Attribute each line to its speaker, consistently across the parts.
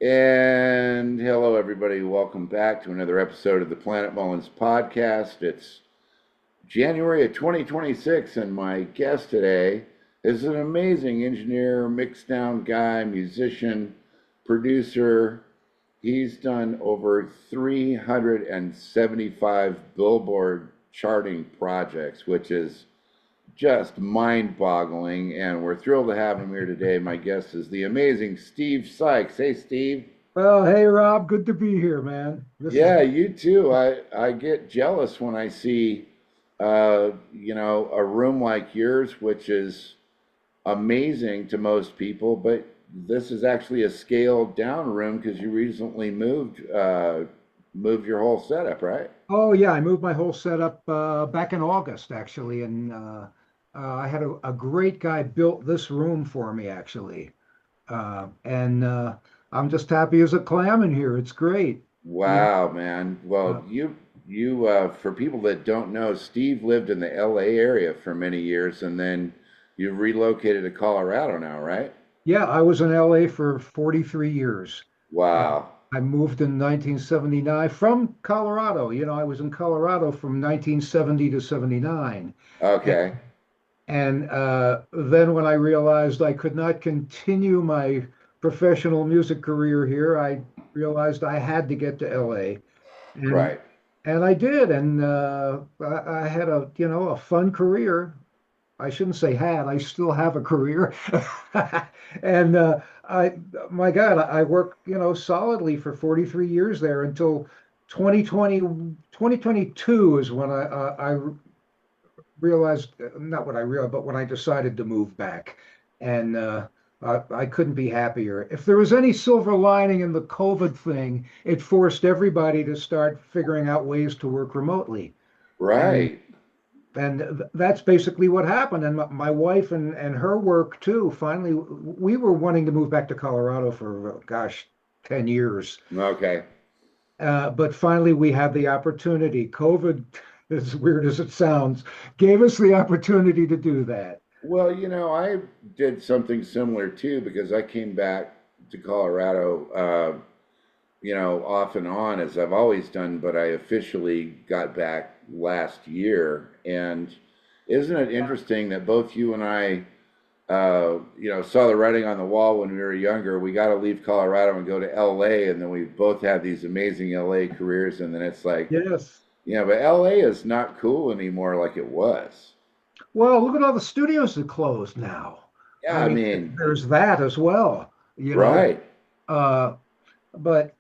Speaker 1: And hello, everybody. Welcome back to another episode of the Planet Mullins podcast. It's January of 2026, and my guest today is an amazing engineer, mixdown guy, musician, producer. He's done over 375 Billboard charting projects, which is just mind-boggling, and we're thrilled to have him here today. My guest is the amazing Steve Sykes. Hey, Steve.
Speaker 2: Well, hey Rob, good to be here, man. This is
Speaker 1: Yeah, you too. I get jealous when I see, a room like yours, which is amazing to most people, but this is actually a scaled down room because you recently moved your whole setup, right?
Speaker 2: oh yeah, I moved my whole setup back in August actually, and I had a great guy built this room for me actually, and I'm just happy as a clam in here. It's great, you
Speaker 1: Wow, man.
Speaker 2: know.
Speaker 1: Well, for people that don't know, Steve lived in the LA area for many years, and then you relocated to Colorado now, right?
Speaker 2: Yeah, I was in LA for 43 years. Uh,
Speaker 1: Wow.
Speaker 2: I moved in 1979 from Colorado. I was in Colorado from 1970 to 79.
Speaker 1: Okay.
Speaker 2: And then when I realized I could not continue my professional music career here, I realized I had to get to LA. And
Speaker 1: Right.
Speaker 2: and I did. And I had a fun career. I shouldn't say had, I still have a career. And I my God, I worked, solidly for 43 years there until 2020, 2022 is when I realized, not what I realized, but when I decided to move back. And I couldn't be happier. If there was any silver lining in the COVID thing, it forced everybody to start figuring out ways to work remotely. And
Speaker 1: Right.
Speaker 2: that's basically what happened. And my wife and her work too. Finally, we were wanting to move back to Colorado for, gosh, 10 years.
Speaker 1: Okay.
Speaker 2: But finally, we had the opportunity. COVID, as weird as it sounds, gave us the opportunity to do that.
Speaker 1: Well, I did something similar too because I came back to Colorado, off and on as I've always done, but I officially got back last year. And isn't it interesting that both you and I, saw the writing on the wall when we were younger? We got to leave Colorado and go to LA, and then we both had these amazing LA careers, and then it's like,
Speaker 2: Yes.
Speaker 1: but LA is not cool anymore like it was.
Speaker 2: Well, look at all the studios that closed now.
Speaker 1: Yeah,
Speaker 2: I
Speaker 1: I
Speaker 2: mean,
Speaker 1: mean,
Speaker 2: there's that as well, you know.
Speaker 1: right.
Speaker 2: Uh, but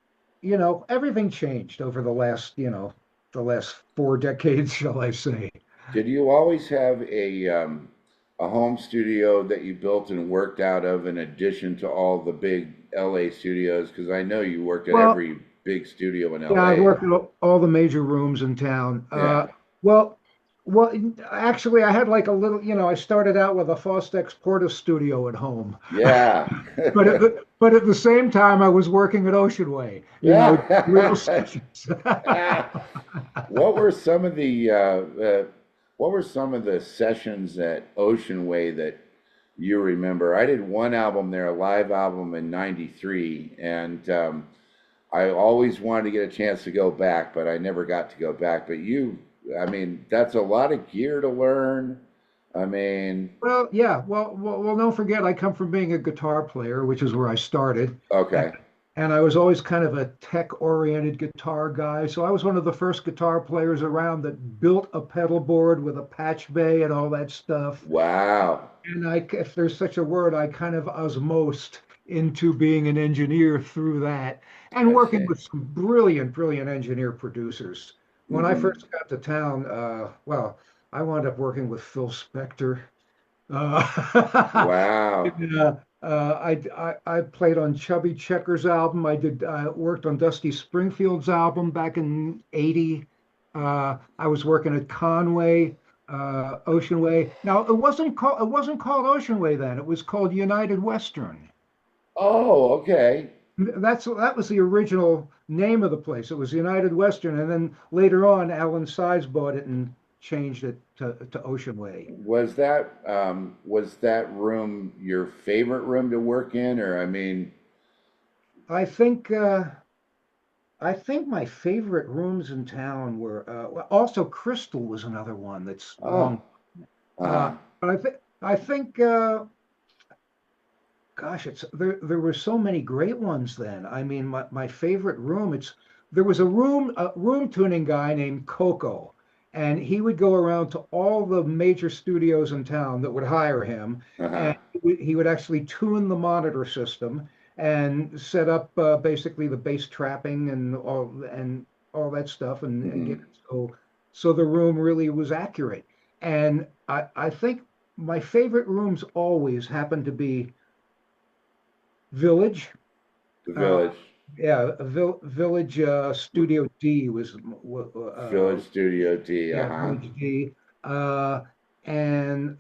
Speaker 2: everything changed over the last 4 decades, shall I say.
Speaker 1: Did you always have a home studio that you built and worked out of in addition to all the big LA studios? Because I know you worked at
Speaker 2: Well,
Speaker 1: every big studio in
Speaker 2: yeah, I
Speaker 1: LA.
Speaker 2: worked at all the major rooms in town.
Speaker 1: Yeah.
Speaker 2: Well, well, actually, I had like a little, I started out with a Fostex Porta studio at home,
Speaker 1: Yeah.
Speaker 2: but at the same time, I was working at Ocean Way, real
Speaker 1: Yeah.
Speaker 2: sessions.
Speaker 1: What were some of the sessions at Ocean Way that you remember? I did one album there, a live album in '93, and I always wanted to get a chance to go back, but I never got to go back. But I mean, that's a lot of gear to learn. I mean,
Speaker 2: Well, yeah. Well, don't forget, I come from being a guitar player, which is where I started. And,
Speaker 1: okay.
Speaker 2: and I was always kind of a tech-oriented guitar guy. So I was one of the first guitar players around that built a pedal board with a patch bay and all that stuff.
Speaker 1: Wow.
Speaker 2: And if there's such a word, I kind of osmosed into being an engineer through that and
Speaker 1: I
Speaker 2: working
Speaker 1: see.
Speaker 2: with some brilliant, brilliant engineer producers. When I
Speaker 1: Hmm.
Speaker 2: first got to town, well, I wound up working with Phil Spector. Uh,
Speaker 1: Wow.
Speaker 2: and, I played on Chubby Checker's album. I worked on Dusty Springfield's album back in '80. I was working at Conway, Ocean Way. Now it wasn't called Ocean Way then. It was called United Western.
Speaker 1: Oh, okay.
Speaker 2: That was the original name of the place. It was United Western, and then later on, Alan Sides bought it and changed it to Ocean Way.
Speaker 1: Was that room your favorite room to work in, or I mean,
Speaker 2: I think uh, I think my favorite rooms in town were well, also Crystal was another one that's
Speaker 1: Oh,
Speaker 2: long. Uh,
Speaker 1: uh-huh.
Speaker 2: but I think gosh, it's there were so many great ones then. I mean, my favorite room, it's there was a room tuning guy named Coco, and he would go around to all the major studios in town that would hire him,
Speaker 1: Uh-huh.
Speaker 2: and he would actually tune the monitor system and set up basically the bass trapping and all that stuff and get
Speaker 1: Hmm.
Speaker 2: it so the room really was accurate. And I think my favorite rooms always happened to be Village.
Speaker 1: The
Speaker 2: Uh,
Speaker 1: Village.
Speaker 2: yeah, Village Studio D was
Speaker 1: Village Studio D.
Speaker 2: yeah,
Speaker 1: Uh-huh.
Speaker 2: Village D, uh, and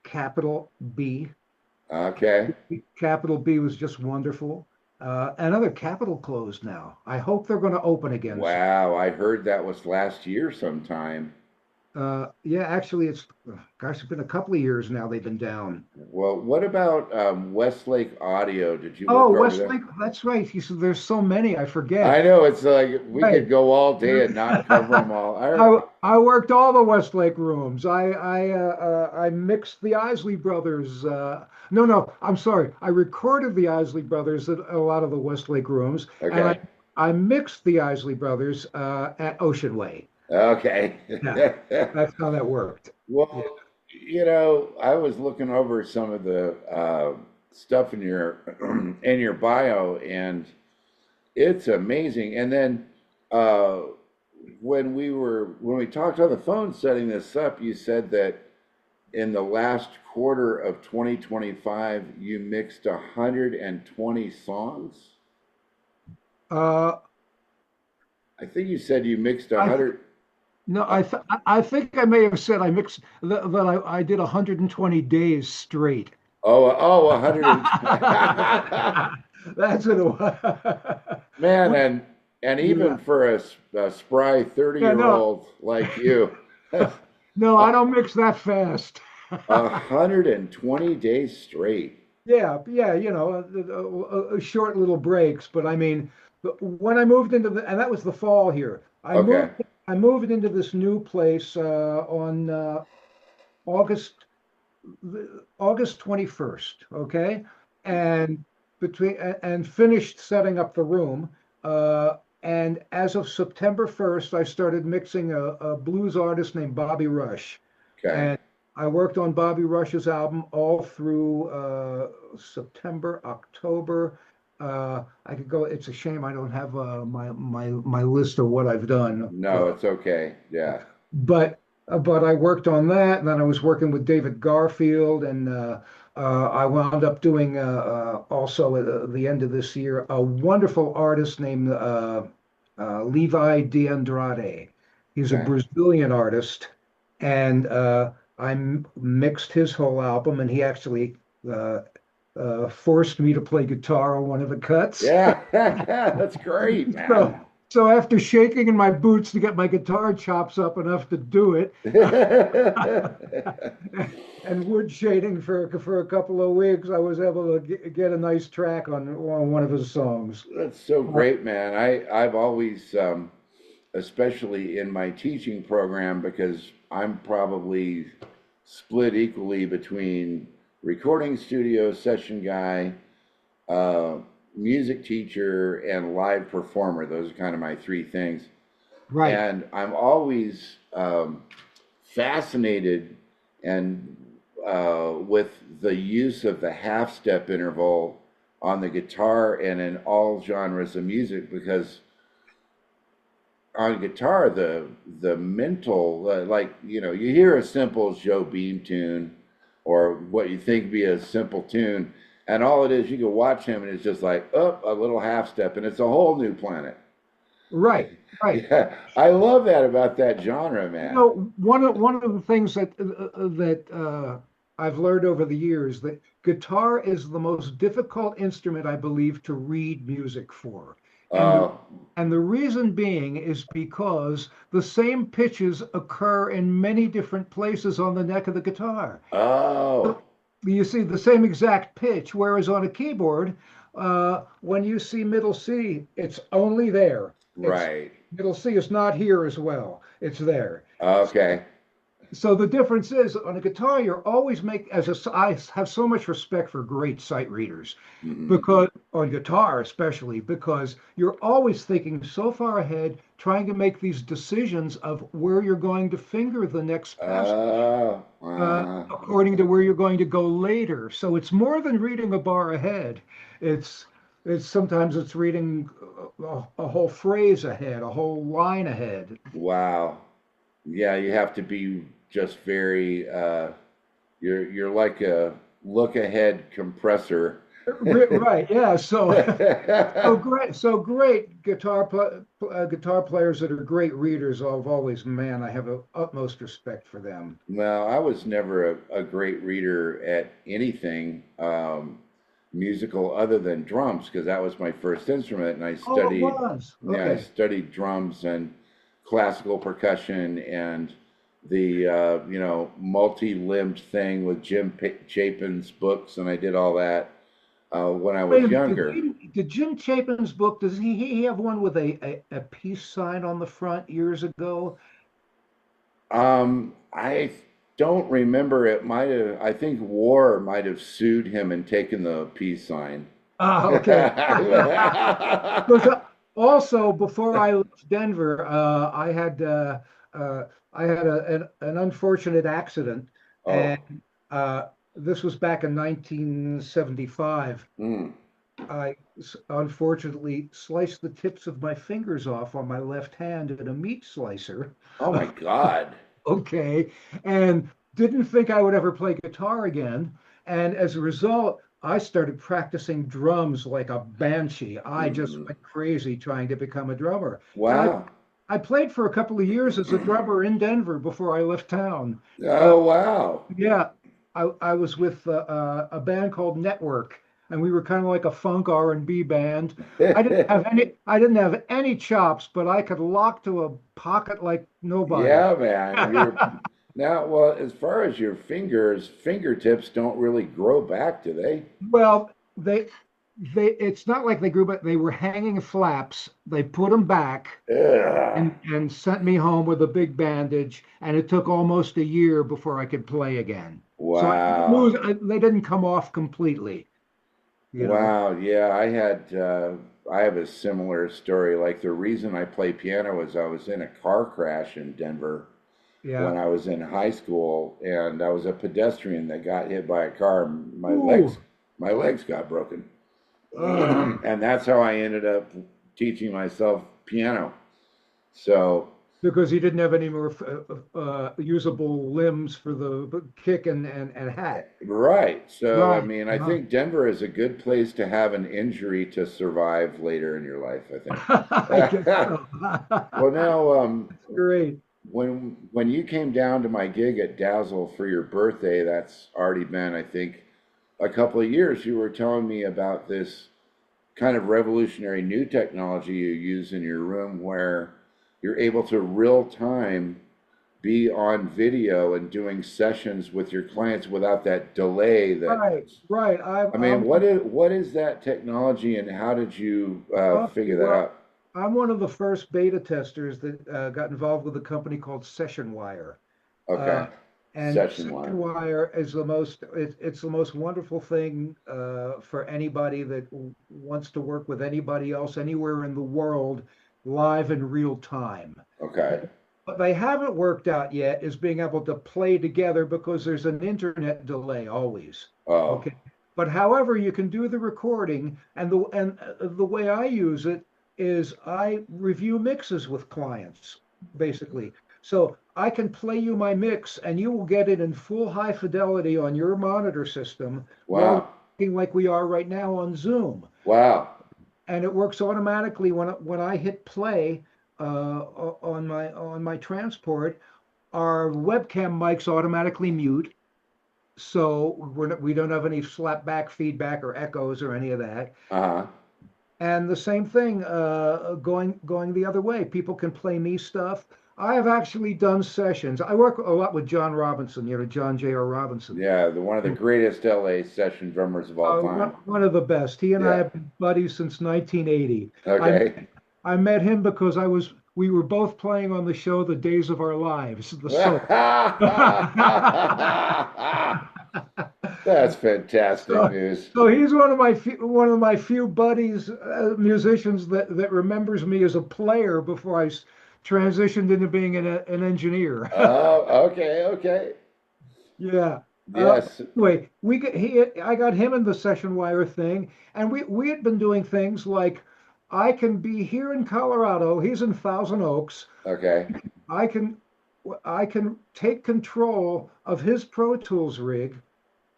Speaker 2: Capital B.
Speaker 1: Okay.
Speaker 2: Capital B was just wonderful. Another Capital closed now. I hope they're going to open again soon.
Speaker 1: Wow, I heard that was last year sometime.
Speaker 2: Yeah, actually, gosh, it's been a couple of years now they've been down.
Speaker 1: Well, what about Westlake Audio? Did you
Speaker 2: Oh,
Speaker 1: work over there?
Speaker 2: Westlake, that's right. He said there's so many, I
Speaker 1: I
Speaker 2: forget.
Speaker 1: know it's like we
Speaker 2: Right.
Speaker 1: could go all day and not cover them all.
Speaker 2: I worked all the Westlake rooms. I mixed the Isley Brothers. No, I'm sorry. I recorded the Isley Brothers at a lot of the Westlake rooms, and I
Speaker 1: Okay.
Speaker 2: I mixed the Isley Brothers at Ocean Way.
Speaker 1: Okay.
Speaker 2: Yeah, that's how that worked.
Speaker 1: Well,
Speaker 2: Yeah.
Speaker 1: I was looking over some of the stuff in your in your bio, and it's amazing. And then uh, when we talked on the phone setting this up, you said that in the last quarter of 2025, you mixed 120 songs.
Speaker 2: Uh,
Speaker 1: I think you said you mixed
Speaker 2: I th
Speaker 1: 100.
Speaker 2: no,
Speaker 1: Uh,
Speaker 2: I think I may have said I mixed that I did 120 days straight.
Speaker 1: oh, 100 and
Speaker 2: That's what it was.
Speaker 1: man,
Speaker 2: Which,
Speaker 1: and even
Speaker 2: yeah.
Speaker 1: for a spry 30
Speaker 2: Yeah,
Speaker 1: year
Speaker 2: no,
Speaker 1: old like you,
Speaker 2: no, I don't mix that fast.
Speaker 1: 120 days straight.
Speaker 2: Yeah, short little breaks. But I mean, when I moved and that was the fall here.
Speaker 1: Okay.
Speaker 2: I moved into this new place on August August 21st. Okay, and and finished setting up the room. And as of September 1st, I started mixing a blues artist named Bobby Rush.
Speaker 1: Okay.
Speaker 2: And I worked on Bobby Rush's album all through September, October. I could go. It's a shame I don't have my list of what I've done.
Speaker 1: No, it's okay. Yeah.
Speaker 2: But I worked on that, and then I was working with David Garfield, and I wound up doing also at the end of this year a wonderful artist named Levi de Andrade. He's a
Speaker 1: Okay.
Speaker 2: Brazilian artist, and mixed his whole album, and he actually uh, forced me to play guitar on one of the cuts.
Speaker 1: Yeah. That's great,
Speaker 2: So,
Speaker 1: man.
Speaker 2: so after shaking in my boots to get my guitar chops up enough to do it, and wood shading for a couple of weeks, I was able to get a nice track on one of his songs.
Speaker 1: That's so great, man. I've always, especially in my teaching program, because I'm probably split equally between recording studio session guy, uh, music teacher, and live performer. Those are kind of my three things.
Speaker 2: Right.
Speaker 1: And I'm always fascinated and with the use of the half step interval on the guitar and in all genres of music because on guitar the mental like you hear a simple Joe Beam tune or what you think be a simple tune and all it is you can watch him and it's just like a little half step and it's a whole new planet.
Speaker 2: Right. Right.
Speaker 1: Yeah, I love that about that genre, man.
Speaker 2: One of the things that I've learned over the years that guitar is the most difficult instrument, I believe, to read music for. And the
Speaker 1: uh
Speaker 2: and the reason being is because the same pitches occur in many different places on the neck of the guitar.
Speaker 1: oh
Speaker 2: You see the same exact pitch, whereas on a keyboard, When you see middle C, it's only there. It's
Speaker 1: Right.
Speaker 2: middle C is not here as well. It's there.
Speaker 1: Okay.
Speaker 2: So the difference is on a guitar, you're always make as a I have so much respect for great sight readers
Speaker 1: Hmm.
Speaker 2: because on guitar especially because you're always thinking so far ahead, trying to make these decisions of where you're going to finger the next passage
Speaker 1: Uh-huh.
Speaker 2: according to where you're going to go later. So it's more than reading a bar ahead. It's it's sometimes it's reading a whole phrase ahead, a whole line ahead.
Speaker 1: Wow. Yeah, you have to be just very you're like a look ahead compressor.
Speaker 2: Right, yeah. So great guitar players that are great readers. I've always, man, I have a utmost respect for them.
Speaker 1: Well, I was never a great reader at anything musical other than drums because that was my first instrument, and
Speaker 2: Oh, it was.
Speaker 1: I
Speaker 2: Okay.
Speaker 1: studied drums and classical percussion and the multi-limbed thing with Chapin's books, and I did all that when I
Speaker 2: Wait
Speaker 1: was
Speaker 2: a minute.
Speaker 1: younger.
Speaker 2: Did Jim Chapin's book, does he have one with a peace sign on the front years ago?
Speaker 1: I don't remember. It might have. I think War might have sued him and taken the peace sign.
Speaker 2: Ah, okay. Because also before I left Denver, I had an unfortunate accident, and
Speaker 1: Oh,
Speaker 2: this was back in 1975.
Speaker 1: mm.
Speaker 2: Unfortunately sliced the tips of my fingers off on my left hand in a meat slicer.
Speaker 1: Oh my God.
Speaker 2: Okay, and didn't think I would ever play guitar again. And as a result, I started practicing drums like a banshee. I just
Speaker 1: Hmm.
Speaker 2: went crazy trying to become a drummer. And
Speaker 1: Wow.
Speaker 2: I played for a couple of years as a drummer in Denver before I left town. Uh,
Speaker 1: Oh wow.
Speaker 2: yeah, I was with a band called Network, and we were kind of like a funk R&B band. I didn't have any chops, but I could lock to a pocket like nobody.
Speaker 1: Yeah, man. You're now, well, as far as your fingertips don't really grow back, do they?
Speaker 2: Well, it's not like they grew, but they were hanging flaps. They put them back
Speaker 1: Ugh.
Speaker 2: and sent me home with a big bandage, and it took almost a year before I could play again. So I didn't
Speaker 1: Wow.
Speaker 2: lose, they didn't come off completely, you know.
Speaker 1: Wow. Yeah, I have a similar story. Like the reason I play piano is I was in a car crash in Denver
Speaker 2: Yeah.
Speaker 1: when I was in high school, and I was a pedestrian that got hit by a car.
Speaker 2: Ooh.
Speaker 1: My legs got broken,
Speaker 2: Uh,
Speaker 1: and that's how I ended up teaching myself piano. So,
Speaker 2: because he didn't have any more usable limbs for the kick and hat.
Speaker 1: right. So, I
Speaker 2: Right.
Speaker 1: mean, I think Denver is a good place to have an injury to survive later in your life, I
Speaker 2: I guess
Speaker 1: think.
Speaker 2: so.
Speaker 1: Well, now,
Speaker 2: Great.
Speaker 1: when you came down to my gig at Dazzle for your birthday, that's already been, I think, a couple of years. You were telling me about this kind of revolutionary new technology you use in your room where you're able to real time be on video and doing sessions with your clients without that delay that
Speaker 2: Right. Right.
Speaker 1: I mean what is that technology and how did you figure that
Speaker 2: Well,
Speaker 1: out?
Speaker 2: I'm one of the first beta testers that got involved with a company called Session Wire. Uh,
Speaker 1: Okay.
Speaker 2: and
Speaker 1: Session
Speaker 2: Session
Speaker 1: wire.
Speaker 2: Wire is it's the most wonderful thing for anybody that wants to work with anybody else anywhere in the world live in real time.
Speaker 1: Okay.
Speaker 2: What they haven't worked out yet is being able to play together because there's an internet delay always.
Speaker 1: Oh,
Speaker 2: Okay. But however, you can do the recording, and the way I use it is I review mixes with clients, basically. So I can play you my mix, and you will get it in full high fidelity on your monitor system while we're
Speaker 1: wow.
Speaker 2: talking like we are right now on Zoom,
Speaker 1: Wow.
Speaker 2: and it works automatically when I hit play on my transport. Our webcam mics automatically mute, so we don't have any slapback feedback or echoes or any of that.
Speaker 1: Uh-huh.
Speaker 2: And the same thing, going the other way. People can play me stuff. I have actually done sessions. I work a lot with John Robinson, John J.R. Robinson.
Speaker 1: Yeah, one of the greatest LA session drummers of all time.
Speaker 2: One of the best. He and I
Speaker 1: Yeah.
Speaker 2: have been buddies since 1980. I
Speaker 1: Okay.
Speaker 2: I met him because we were both playing on the show The Days of Our Lives, the soap.
Speaker 1: That's fantastic
Speaker 2: So,
Speaker 1: news.
Speaker 2: so he's one of my few buddies, musicians that remembers me as a player before transitioned into being an engineer.
Speaker 1: Oh, okay, okay.
Speaker 2: Yeah.
Speaker 1: Yes.
Speaker 2: Anyway, I got him in the session wire thing, and we had been doing things like I can be here in Colorado. He's in Thousand Oaks.
Speaker 1: Okay.
Speaker 2: I can I can take control of his Pro Tools rig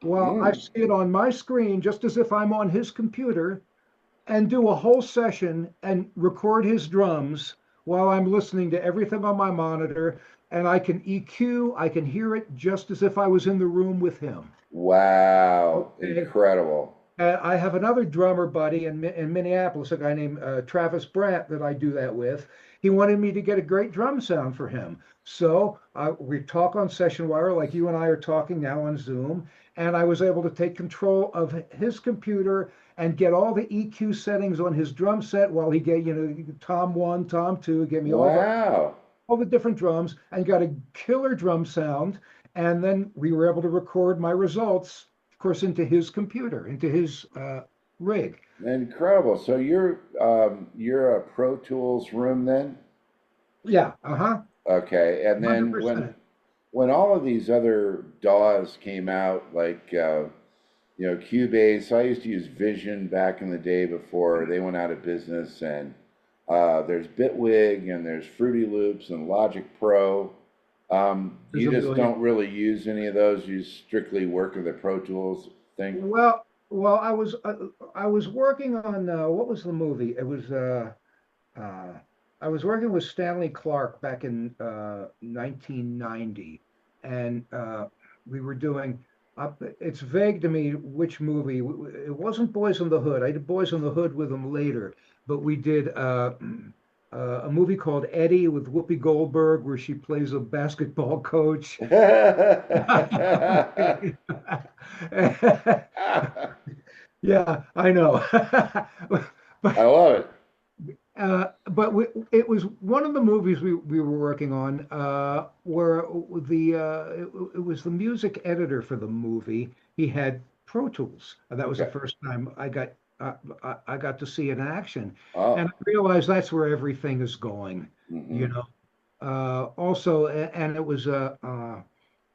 Speaker 2: while I
Speaker 1: Mm.
Speaker 2: see it on my screen, just as if I'm on his computer, and do a whole session and record his drums while I'm listening to everything on my monitor. And I can EQ, I can hear it just as if I was in the room with him.
Speaker 1: Wow.
Speaker 2: Okay.
Speaker 1: Incredible.
Speaker 2: I have another drummer buddy in Minneapolis, a guy named Travis Brandt that I do that with. He wanted me to get a great drum sound for him. So we talk on session wire like you and I are talking now on Zoom. And I was able to take control of his computer and get all the EQ settings on his drum set while he gave, Tom 1, Tom 2, gave me
Speaker 1: Wow.
Speaker 2: all the different drums and got a killer drum sound. And then we were able to record my results, of course, into his computer, into his rig.
Speaker 1: Incredible. So you're a Pro Tools room then?
Speaker 2: Yeah, uh-huh,
Speaker 1: Okay. And then
Speaker 2: 100%.
Speaker 1: when all of these other DAWs came out, like Cubase, I used to use Vision back in the day before they went out of business, and there's Bitwig and there's Fruity Loops and Logic Pro.
Speaker 2: There's
Speaker 1: You
Speaker 2: a
Speaker 1: just
Speaker 2: million.
Speaker 1: don't really use any of those. You strictly work with the Pro Tools thing.
Speaker 2: Well, I was working on what was the movie? It was uh, I was working with Stanley Clark back in 1990, and we were doing. It's vague to me which movie. It wasn't Boys in the Hood. I did Boys in the Hood with him later, but we did a movie called Eddie with Whoopi Goldberg, where she plays a basketball coach. Yeah, I know.
Speaker 1: I
Speaker 2: But
Speaker 1: love it.
Speaker 2: it was one of the movies we were working on where it was the music editor for the movie. He had Pro Tools. And that was the
Speaker 1: Okay.
Speaker 2: first time I got to see it in action, and
Speaker 1: Oh.
Speaker 2: I realized that's where everything is going. You
Speaker 1: Hmm.
Speaker 2: know. Also, and it was I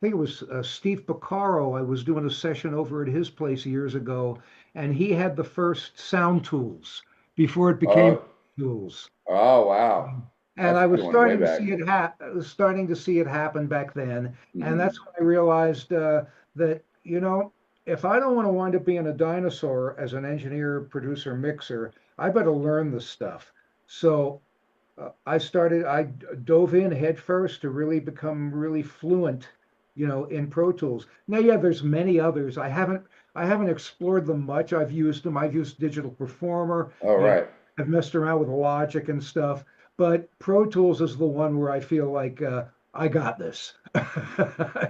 Speaker 2: think it was Steve Porcaro. I was doing a session over at his place years ago, and he had the first sound tools before it became
Speaker 1: Oh.
Speaker 2: tools.
Speaker 1: Oh, wow.
Speaker 2: And
Speaker 1: That's
Speaker 2: I was
Speaker 1: going way
Speaker 2: starting to
Speaker 1: back.
Speaker 2: see starting to see it happen back then. And
Speaker 1: Hmm.
Speaker 2: that's when I realized that, if I don't want to wind up being a dinosaur as an engineer, producer, mixer, I better learn the stuff. So I dove in head first to really become really fluent, in Pro Tools. Now, yeah, there's many others. I haven't explored them much. I've used them. I've used Digital Performer.
Speaker 1: All right.
Speaker 2: I've messed around with Logic and stuff, but Pro Tools is the one where I feel like I got this.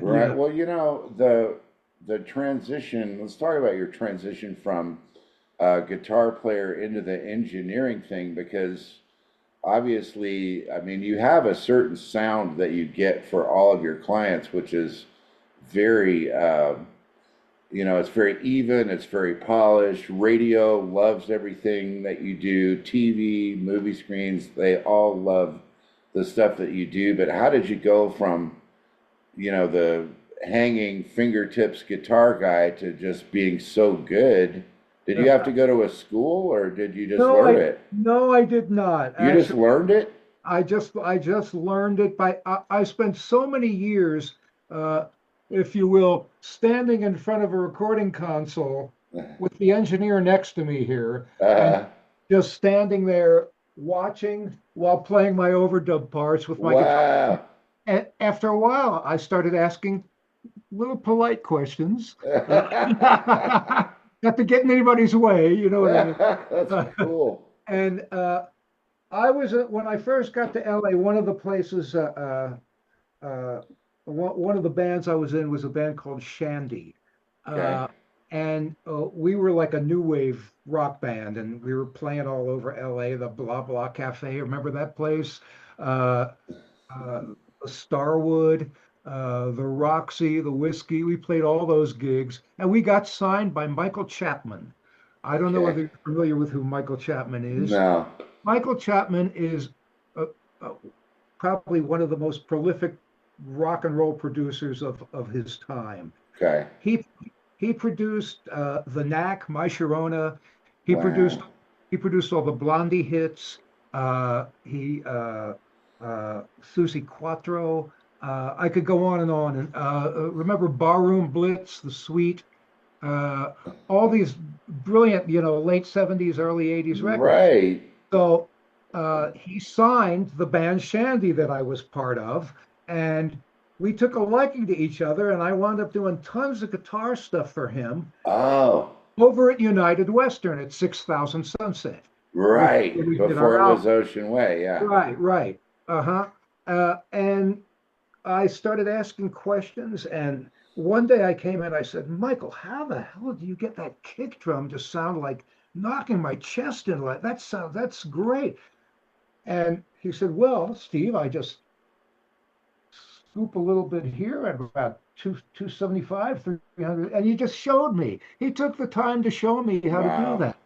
Speaker 1: Right.
Speaker 2: Yeah.
Speaker 1: Well, the transition. Let's talk about your transition from guitar player into the engineering thing, because obviously, I mean, you have a certain sound that you get for all of your clients, which is very, it's very even, it's very polished. Radio loves everything that you do. TV, movie screens, they all love the stuff that you do. But how did you go from, the hanging fingertips guitar guy to just being so good? Did you have to go to a school, or did you just
Speaker 2: No,
Speaker 1: learn it?
Speaker 2: I did not.
Speaker 1: You just
Speaker 2: Actually,
Speaker 1: learned it?
Speaker 2: I just learned it I spent so many years, uh, if you will, standing in front of a recording console with the engineer next to me here, and
Speaker 1: Uh,
Speaker 2: just standing there watching while playing my overdub parts with my guitar.
Speaker 1: wow.
Speaker 2: And after a while, I started asking little polite questions. Uh, not to get in anybody's way, you know what I mean?
Speaker 1: That's cool.
Speaker 2: And I was when I first got to LA, one of the places, one of the bands I was in was a band called Shandy.
Speaker 1: Okay.
Speaker 2: Uh, and we were like a new wave rock band, and we were playing all over LA, the Blah Blah Cafe. Remember that place? Uh, uh, the Starwood, the Roxy, the Whiskey. We played all those gigs, and we got signed by Michael Chapman. I don't know whether
Speaker 1: Okay.
Speaker 2: you're familiar with who Michael Chapman is.
Speaker 1: No.
Speaker 2: Michael Chapman is uh, uh, probably one of the most prolific rock and roll producers of his time.
Speaker 1: Okay.
Speaker 2: He he produced the Knack, My Sharona. He produced
Speaker 1: Wow.
Speaker 2: he produced all the Blondie hits. He Susie Quattro. I could go on and on. And remember Barroom Blitz, The Sweet, uh, all these brilliant, late '70s, early '80s records.
Speaker 1: Right.
Speaker 2: So he signed the band Shandy that I was part of, and we took a liking to each other, and I wound up doing tons of guitar stuff for him
Speaker 1: Oh,
Speaker 2: over at United Western at 6000 Sunset before
Speaker 1: right.
Speaker 2: we did our
Speaker 1: Before it was
Speaker 2: album.
Speaker 1: Ocean Way. Yeah.
Speaker 2: Right, right. Uh-huh. And I started asking questions, and one day I came in, I said, Michael, how the hell do you get that kick drum to sound like knocking my chest in? Like that's great. And he said, well, Steve, I just scoop a little bit here at about 275, 300, and he just showed me. He took the time to show me how to do
Speaker 1: Wow.
Speaker 2: that,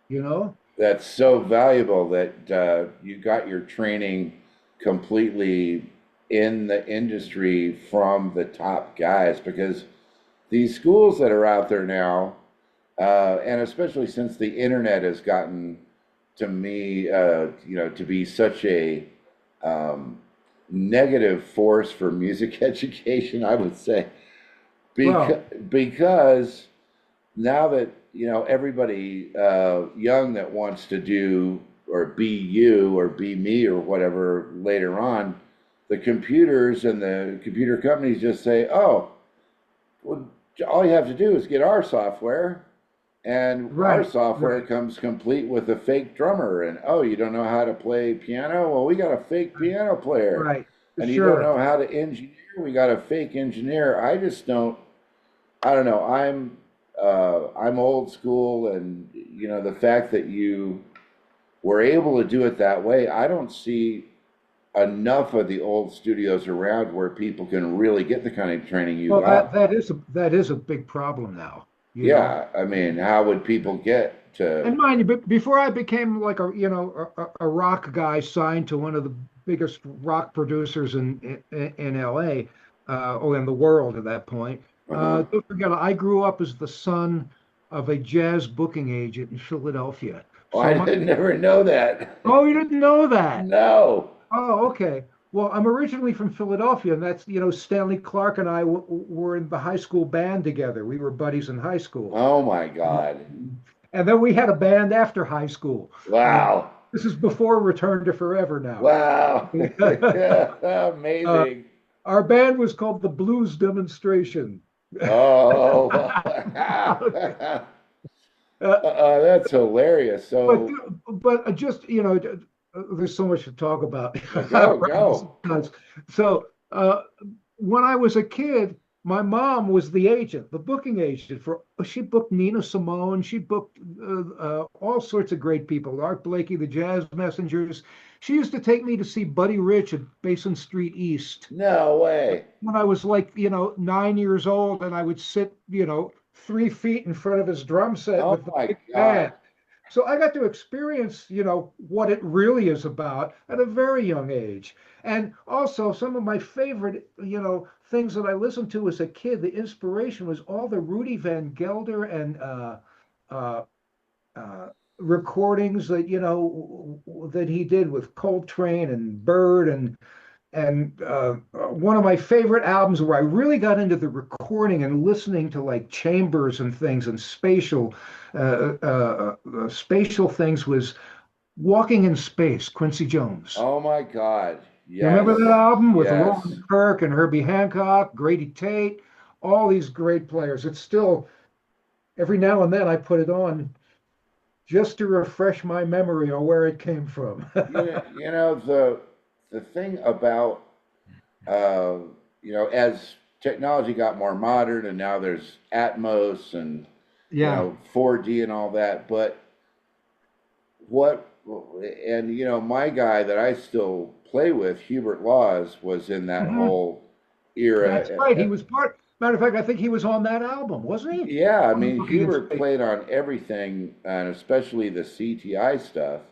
Speaker 2: you know?
Speaker 1: That's so valuable that you got your training completely in the industry from the top guys because these schools that are out there now, and especially since the internet has gotten to me, to be such a um, negative force for music education, I would say,
Speaker 2: Well,
Speaker 1: because now that everybody young that wants to do or be you or be me or whatever later on, the computers and the computer companies just say, "Oh, well, all you have to do is get our software." And our
Speaker 2: right,
Speaker 1: software
Speaker 2: right,
Speaker 1: comes complete with a fake drummer. And oh, you don't know how to play piano? Well, we got a fake piano player.
Speaker 2: right.
Speaker 1: And you don't
Speaker 2: Sure.
Speaker 1: know how to engineer? We got a fake engineer. I just don't. I don't know. I'm old school, and the fact that you were able to do it that way, I don't see enough of the old studios around where people can really get the kind of training you
Speaker 2: Well, that
Speaker 1: got.
Speaker 2: that is a big problem now, you know.
Speaker 1: Yeah, I mean, how would people get to?
Speaker 2: And mind you, before I became like a rock guy signed to one of the biggest rock producers in LA, or in the world at that point,
Speaker 1: Uh-huh.
Speaker 2: don't forget I grew up as the son of a jazz booking agent in Philadelphia.
Speaker 1: Oh,
Speaker 2: So
Speaker 1: I
Speaker 2: my
Speaker 1: didn't never know that.
Speaker 2: Oh, you didn't know that?
Speaker 1: No.
Speaker 2: Oh, okay. Well, I'm originally from Philadelphia, and that's, Stanley Clark and I were in the high school band together. We were buddies in high school.
Speaker 1: Oh my God.
Speaker 2: And then we had a band after high school. Uh,
Speaker 1: Wow.
Speaker 2: this is before Return to Forever now.
Speaker 1: Wow.
Speaker 2: uh,
Speaker 1: Amazing.
Speaker 2: our band was called the Blues Demonstration.
Speaker 1: Oh.
Speaker 2: Uh,
Speaker 1: That's hilarious.
Speaker 2: but
Speaker 1: So
Speaker 2: but just there's so much to talk about.
Speaker 1: go, go.
Speaker 2: So when I was a kid, my mom was the agent, the booking agent for. She booked Nina Simone. She booked all sorts of great people. Art Blakey, the Jazz Messengers. She used to take me to see Buddy Rich at Basin Street East
Speaker 1: No way.
Speaker 2: when I was like 9 years old, and I would sit 3 feet in front of his drum set
Speaker 1: Oh
Speaker 2: with the
Speaker 1: my
Speaker 2: big band.
Speaker 1: God.
Speaker 2: So I got to experience, what it really is about at a very young age. And also some of my favorite, things that I listened to as a kid, the inspiration was all the Rudy Van Gelder and uh, uh, recordings that, that he did with Coltrane and Bird and one of my favorite albums where I really got into the recording and listening to like chambers and things and spatial things was Walking in Space, Quincy Jones.
Speaker 1: Oh my God.
Speaker 2: You remember
Speaker 1: Yes.
Speaker 2: that album with
Speaker 1: Yes.
Speaker 2: Roland Kirk and Herbie Hancock, Grady Tate, all these great players? It's still every now and then I put it on just to refresh my memory on where it came from.
Speaker 1: The thing about uh, as technology got more modern, and now there's Atmos and
Speaker 2: Yeah.
Speaker 1: 4D and all that. But what and my guy that I still play with, Hubert Laws, was in that
Speaker 2: Mhm.
Speaker 1: whole
Speaker 2: That's
Speaker 1: era.
Speaker 2: right. He was part. Matter of fact, I think he was on that album, wasn't he?
Speaker 1: Yeah, I
Speaker 2: I'm
Speaker 1: mean,
Speaker 2: looking at
Speaker 1: Hubert
Speaker 2: space.
Speaker 1: played on everything, and especially the CTI stuff,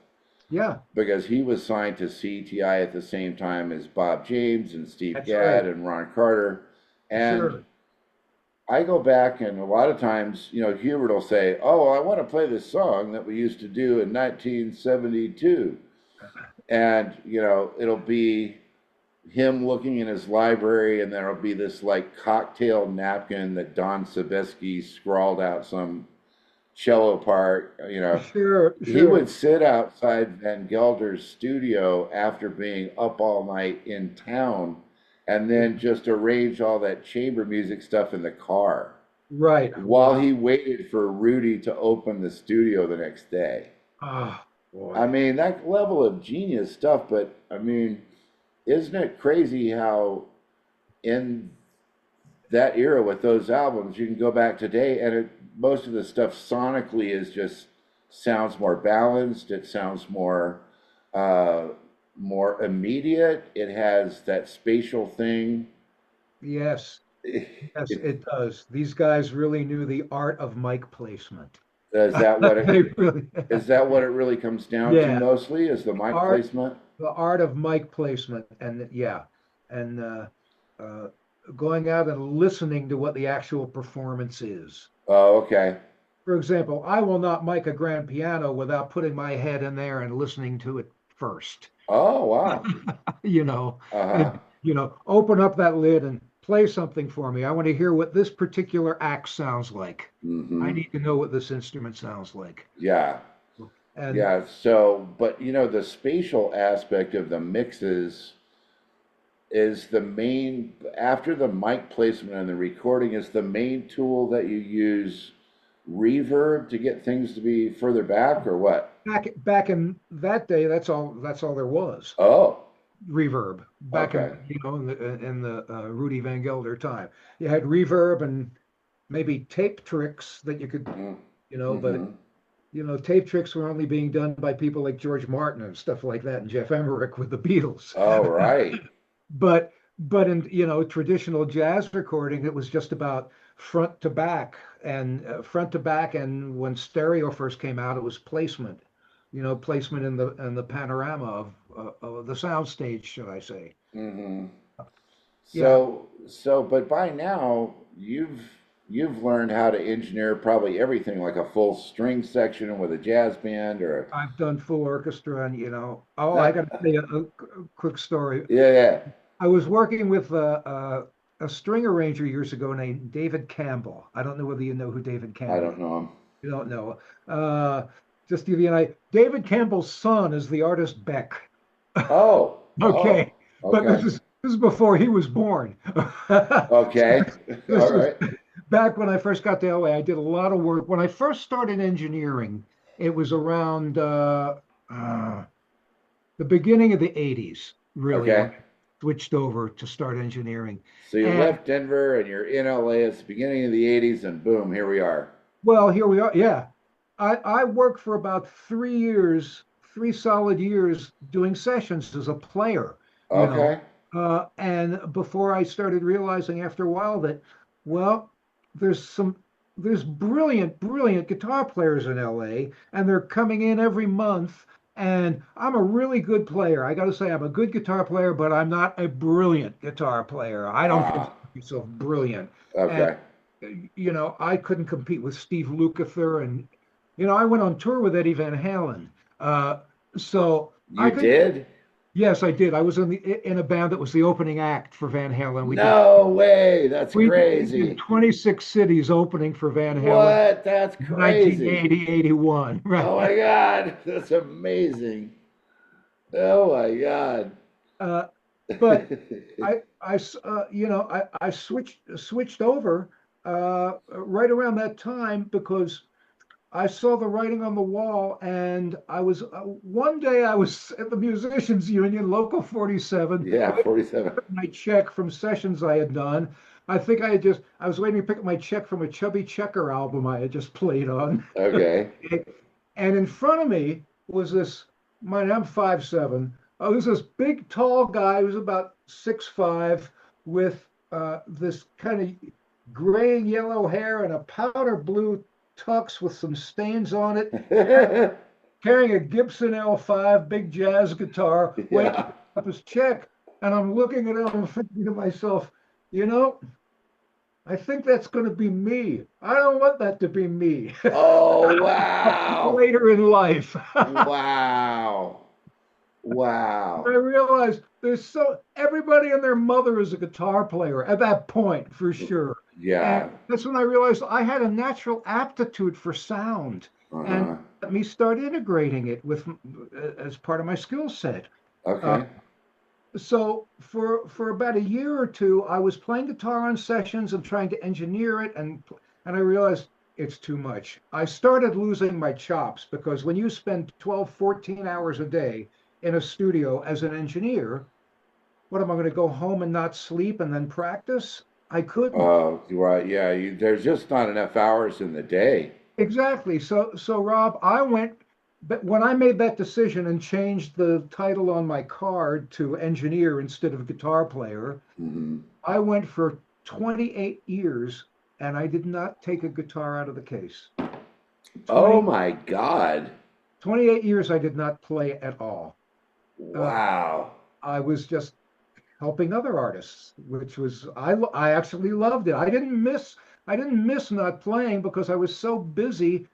Speaker 2: Yeah,
Speaker 1: because he was signed to CTI at the same time as Bob James and Steve
Speaker 2: that's
Speaker 1: Gadd
Speaker 2: right.
Speaker 1: and Ron Carter. And
Speaker 2: Sure.
Speaker 1: I go back, and a lot of times, Hubert will say, "Oh, I want to play this song that we used to do in 1972," and it'll be him looking in his library, and there'll be this like cocktail napkin that Don Sebesky scrawled out some cello part.
Speaker 2: Sure,
Speaker 1: He
Speaker 2: sure.
Speaker 1: would sit outside Van Gelder's studio after being up all night in town, and
Speaker 2: Yeah.
Speaker 1: then just arrange all that chamber music stuff in the car
Speaker 2: Right.
Speaker 1: while
Speaker 2: Wow.
Speaker 1: he waited for Rudy to open the studio the next day.
Speaker 2: Oh,
Speaker 1: I
Speaker 2: boy.
Speaker 1: mean, that level of genius stuff, but I mean, isn't it crazy how in that era with those albums, you can go back today, and most of the stuff sonically is just sounds more balanced. It sounds uh, more immediate. It has that spatial thing.
Speaker 2: Yes. Yes,
Speaker 1: It,
Speaker 2: it does. These guys really knew the art of mic placement.
Speaker 1: is that what it
Speaker 2: They really,
Speaker 1: is that what it really comes down to
Speaker 2: yeah,
Speaker 1: mostly? Is the mic
Speaker 2: art,
Speaker 1: placement?
Speaker 2: the art of mic placement, and yeah, and uh, going out and listening to what the actual performance is.
Speaker 1: Oh, okay.
Speaker 2: For example, I will not mic a grand piano without putting my head in there and listening to it first.
Speaker 1: Oh, wow.
Speaker 2: You know,
Speaker 1: Uh-huh.
Speaker 2: and open up that lid and play something for me. I want to hear what this particular act sounds like. I
Speaker 1: Mm-hmm.
Speaker 2: need to know what this instrument sounds like.
Speaker 1: Yeah.
Speaker 2: And
Speaker 1: Yeah. So, but the spatial aspect of the mixes is the main, after the mic placement and the recording, is the main tool that you use reverb to get things to be further back, or what?
Speaker 2: back in that day, that's all there was.
Speaker 1: Oh,
Speaker 2: Reverb back in
Speaker 1: okay.
Speaker 2: in the Rudy Van Gelder time. You had reverb and maybe tape tricks that you could, but
Speaker 1: Mm-hmm.
Speaker 2: tape tricks were only being done by people like George Martin and stuff like that, and Jeff Emmerich with the Beatles.
Speaker 1: Oh, right.
Speaker 2: But in traditional jazz recording, it was just about front to back, and when stereo first came out, it was placement. Placement in the panorama of the sound stage, should I say?
Speaker 1: Mm-hmm.
Speaker 2: Yeah,
Speaker 1: But by now you've learned how to engineer probably everything, like a full string section with a jazz band or
Speaker 2: I've done full orchestra, and oh, I got to
Speaker 1: that.
Speaker 2: tell you a quick story.
Speaker 1: Yeah, yeah.
Speaker 2: I was working with a string arranger years ago named David Campbell. I don't know whether you know who David
Speaker 1: I
Speaker 2: Campbell
Speaker 1: don't
Speaker 2: is.
Speaker 1: know him.
Speaker 2: You don't know. Just to give you an idea, David Campbell's son is the artist Beck.
Speaker 1: Oh, oh,
Speaker 2: Okay, but this
Speaker 1: okay.
Speaker 2: is this is before he was born.
Speaker 1: Okay. All
Speaker 2: This is
Speaker 1: right.
Speaker 2: back when I first got to LA. I did a lot of work. When I first started engineering, it was around uh, the beginning of the 80s, really, when
Speaker 1: Okay.
Speaker 2: I switched over to start engineering.
Speaker 1: So you
Speaker 2: And
Speaker 1: left Denver and you're in LA. It's the beginning of the 80s, and boom, here we are.
Speaker 2: well, here we are. Yeah. I worked for about 3 years, 3 solid years doing sessions as a player, you know.
Speaker 1: Okay.
Speaker 2: And before I started realizing after a while that, well, there's some there's brilliant, brilliant guitar players in LA, and they're coming in every month. And I'm a really good player. I got to say, I'm a good guitar player, but I'm not a brilliant guitar player. I don't consider
Speaker 1: Ah,
Speaker 2: myself brilliant. And
Speaker 1: okay.
Speaker 2: I couldn't compete with Steve Lukather, and I went on tour with Eddie Van Halen. Uh, so I
Speaker 1: You
Speaker 2: could,
Speaker 1: did?
Speaker 2: yes, I did. I was in a band that was the opening act for Van Halen. We did
Speaker 1: No way. That's
Speaker 2: we did
Speaker 1: crazy.
Speaker 2: 26 cities opening for Van Halen,
Speaker 1: What? That's crazy.
Speaker 2: 1980, 81, right?
Speaker 1: Oh my God. That's amazing. Oh my God.
Speaker 2: Uh, but I switched over. right around that time because I saw the writing on the wall, and I was one day I was at the Musicians Union, Local 47,
Speaker 1: Yeah, 47.
Speaker 2: my check from sessions I had done. I think I was waiting to pick up my check from a Chubby Checker album I had just played on.
Speaker 1: Okay.
Speaker 2: And in front of me was I'm 5'7". Oh, there's this big, tall guy who's about 6'5", with this kind of gray yellow hair and a powder blue tux with some stains on it, carrying a Gibson L5 big jazz guitar, waiting to
Speaker 1: Yeah.
Speaker 2: pick up his check. And I'm looking at him and thinking to myself, you know, I think that's going to be me. I don't want that to be me
Speaker 1: Oh, wow.
Speaker 2: later in life.
Speaker 1: Wow.
Speaker 2: I
Speaker 1: Wow.
Speaker 2: realized everybody and their mother is a guitar player at that point for sure. And
Speaker 1: Yeah.
Speaker 2: that's when I realized I had a natural aptitude for sound, and
Speaker 1: Uh-huh.
Speaker 2: let me start integrating it with as part of my skill set. Uh,
Speaker 1: Okay.
Speaker 2: so for about a year or two, I was playing guitar on sessions and trying to engineer it, and I realized it's too much. I started losing my chops because when you spend 12, 14 hours a day in a studio as an engineer, what am I going to go home and not sleep and then practice? I couldn't.
Speaker 1: Right. Yeah. There's just not enough hours in the day.
Speaker 2: Exactly. So Rob, but when I made that decision and changed the title on my card to engineer instead of guitar player,
Speaker 1: Hmm.
Speaker 2: I went for 28 years and I did not take a guitar out of the case.
Speaker 1: Oh
Speaker 2: 20,
Speaker 1: my God.
Speaker 2: 28 years I did not play at all. Uh,
Speaker 1: Wow.
Speaker 2: I was just helping other artists, which was I actually loved it. I didn't miss not playing because I was so busy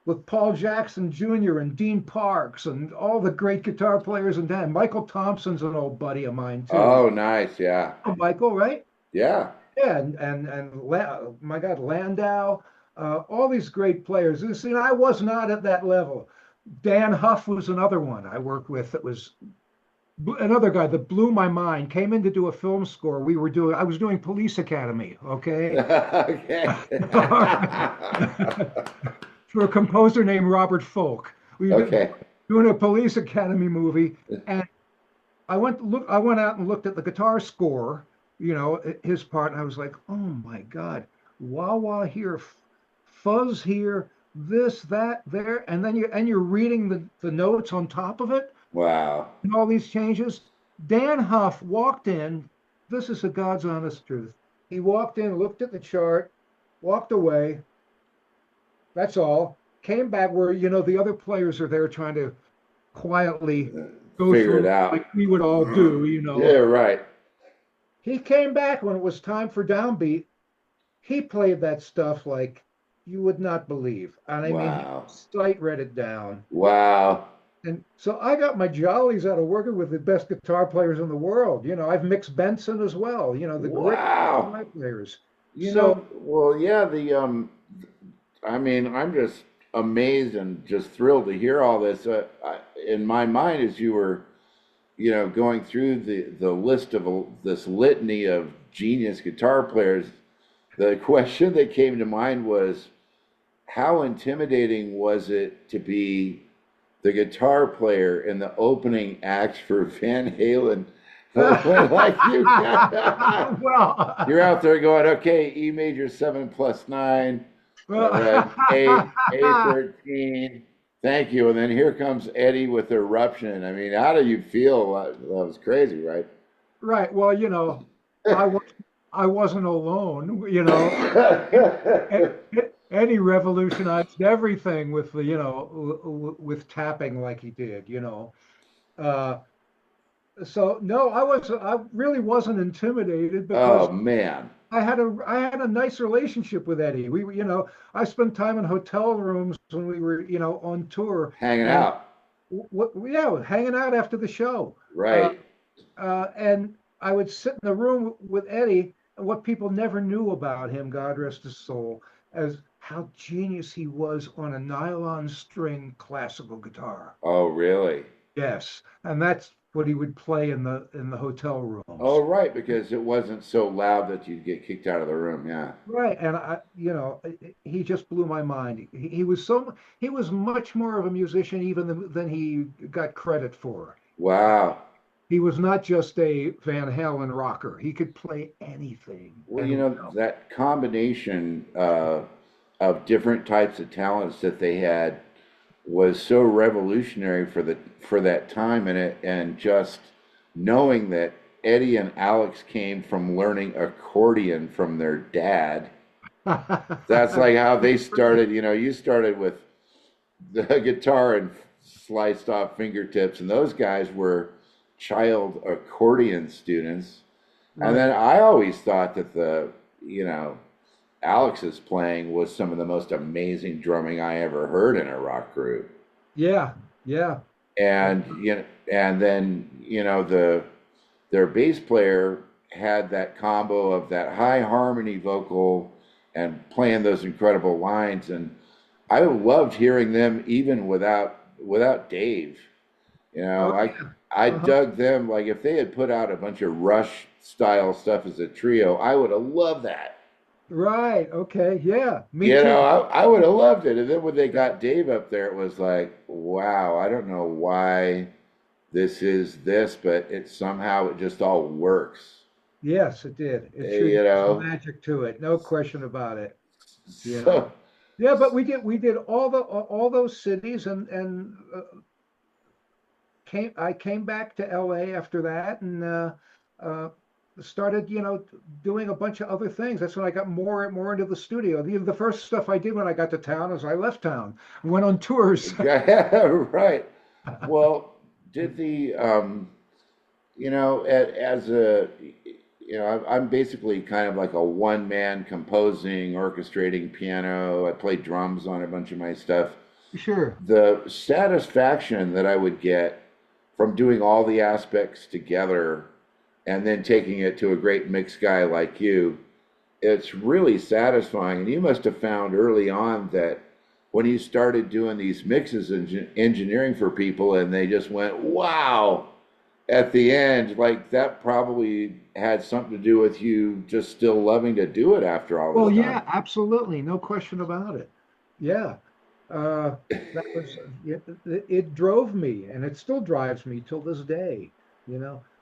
Speaker 2: with Paul Jackson Jr. and Dean Parks and all the great guitar players in town. Michael Thompson's an old buddy of mine too.
Speaker 1: Oh, nice. Yeah.
Speaker 2: Oh, Michael, right?
Speaker 1: Yeah.
Speaker 2: Yeah, my God, Landau, all these great players. You see, I was not at that level. Dan Huff was another one I worked with that was another guy that blew my mind. Came in to do a film score. I was doing Police Academy, okay,
Speaker 1: Okay.
Speaker 2: for a composer named Robert Folk. We were
Speaker 1: Okay.
Speaker 2: doing a Police Academy movie, and I went out and looked at the guitar score, his part, and I was like, oh my God, wah wah here, fuzz here, this, that, there, and then you're reading the notes on top of it
Speaker 1: Wow.
Speaker 2: and all these changes. Dan Huff walked in. This is the God's honest truth. He walked in, looked at the chart, walked away. That's all. Came back where, the other players are there trying to quietly go
Speaker 1: Figure it
Speaker 2: through
Speaker 1: out.
Speaker 2: like we would all do,
Speaker 1: Yeah, right.
Speaker 2: He came back when it was time for downbeat. He played that stuff like you would not believe. And I mean, he
Speaker 1: Wow.
Speaker 2: sight read it down.
Speaker 1: Wow.
Speaker 2: And so I got my jollies out of working with the best guitar players in the world. I've mixed Benson as well, the great
Speaker 1: Wow.
Speaker 2: guitar players. So,
Speaker 1: Well, yeah, I mean, I'm just amazed and just thrilled to hear all this. In my mind, as you were, going through the list of this litany of genius guitar players, the question that came to mind was, how intimidating was it to be the guitar player in the opening acts for Van Halen? Like
Speaker 2: well,
Speaker 1: you're out there going, okay, E major 7+9,
Speaker 2: well,
Speaker 1: A13. Thank you. And then here comes Eddie with Eruption. I mean, how do you feel? That was crazy, right?
Speaker 2: right. Well, I was I wasn't alone. Eddie revolutionized everything with with tapping like he did. Uh, so no, I really wasn't intimidated because
Speaker 1: Oh man,
Speaker 2: I had a nice relationship with Eddie. I spent time in hotel rooms when we were on tour,
Speaker 1: hanging
Speaker 2: and
Speaker 1: out,
Speaker 2: yeah, hanging out after the show. Uh,
Speaker 1: right?
Speaker 2: and I would sit in the room with Eddie, and what people never knew about him, God rest his soul, as how genius he was on a nylon string classical guitar.
Speaker 1: Oh really?
Speaker 2: Yes, and that's what he would play in the hotel
Speaker 1: Oh,
Speaker 2: rooms.
Speaker 1: right, because it wasn't so loud that you'd get kicked out of the room. Yeah.
Speaker 2: Right, and he just blew my mind. He was much more of a musician even than he got credit for.
Speaker 1: Wow.
Speaker 2: He was not just a Van Halen rocker. He could play anything
Speaker 1: Well,
Speaker 2: and well.
Speaker 1: that combination of different types of talents that they had was so revolutionary for that time in it, and just knowing that Eddie and Alex came from learning accordion from their dad. That's like how they started. You started with the guitar and sliced off fingertips, and those guys were child accordion students. And then
Speaker 2: Right.
Speaker 1: I always thought that you know, Alex's playing was some of the most amazing drumming I ever heard in a rock group.
Speaker 2: Yeah. Yeah. Yeah.
Speaker 1: And and then their bass player had that combo of that high harmony vocal and playing those incredible lines, and I loved hearing them even without Dave.
Speaker 2: Oh
Speaker 1: I
Speaker 2: yeah. Uh-huh.
Speaker 1: dug them. Like if they had put out a bunch of Rush style stuff as a trio, I would have loved that.
Speaker 2: Right. Okay. Yeah. Me too.
Speaker 1: I would have loved it. And then when they got Dave up there, it was like, wow, I don't know why this is this, but it just all works.
Speaker 2: Yes, it did. It sure
Speaker 1: You
Speaker 2: did some
Speaker 1: know,
Speaker 2: magic to it. No question about it. You know.
Speaker 1: so
Speaker 2: Yeah, but we did all those cities and I came back to LA after that and uh, started, doing a bunch of other things. That's when I got more into the studio. The first stuff I did when I got to town is I left town, went on tours.
Speaker 1: yeah, right. Well, did the as a I'm basically kind of like a one man composing, orchestrating piano. I play drums on a bunch of my stuff.
Speaker 2: Sure.
Speaker 1: The satisfaction that I would get from doing all the aspects together and then taking it to a great mix guy like you, it's really satisfying. And you must have found early on that when you started doing these mixes and engineering for people and they just went, wow, at the end, like that probably had something to do with you just still loving to do it after all
Speaker 2: Well,
Speaker 1: this
Speaker 2: yeah,
Speaker 1: time.
Speaker 2: absolutely. No question about it. Yeah. Uh, that was it drove me and it still drives me till this day.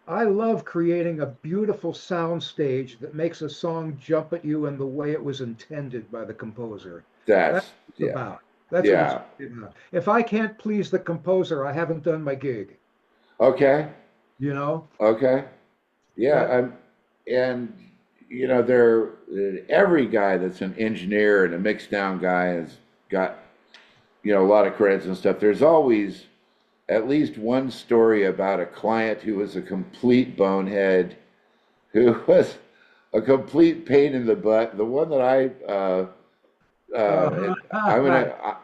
Speaker 2: I love creating a beautiful sound stage that makes a song jump at you in the way it was intended by the composer. That's
Speaker 1: That's,
Speaker 2: what it's
Speaker 1: yeah,
Speaker 2: about. That's what it's
Speaker 1: yeah.
Speaker 2: really about. If I can't please the composer, I haven't done my gig,
Speaker 1: Okay,
Speaker 2: you know?
Speaker 1: okay. Yeah,
Speaker 2: That
Speaker 1: and there every guy that's an engineer and a mixdown guy has got a lot of credits and stuff. There's always at least one story about a client who was a complete bonehead, who was a complete pain in the butt. The one that
Speaker 2: uh,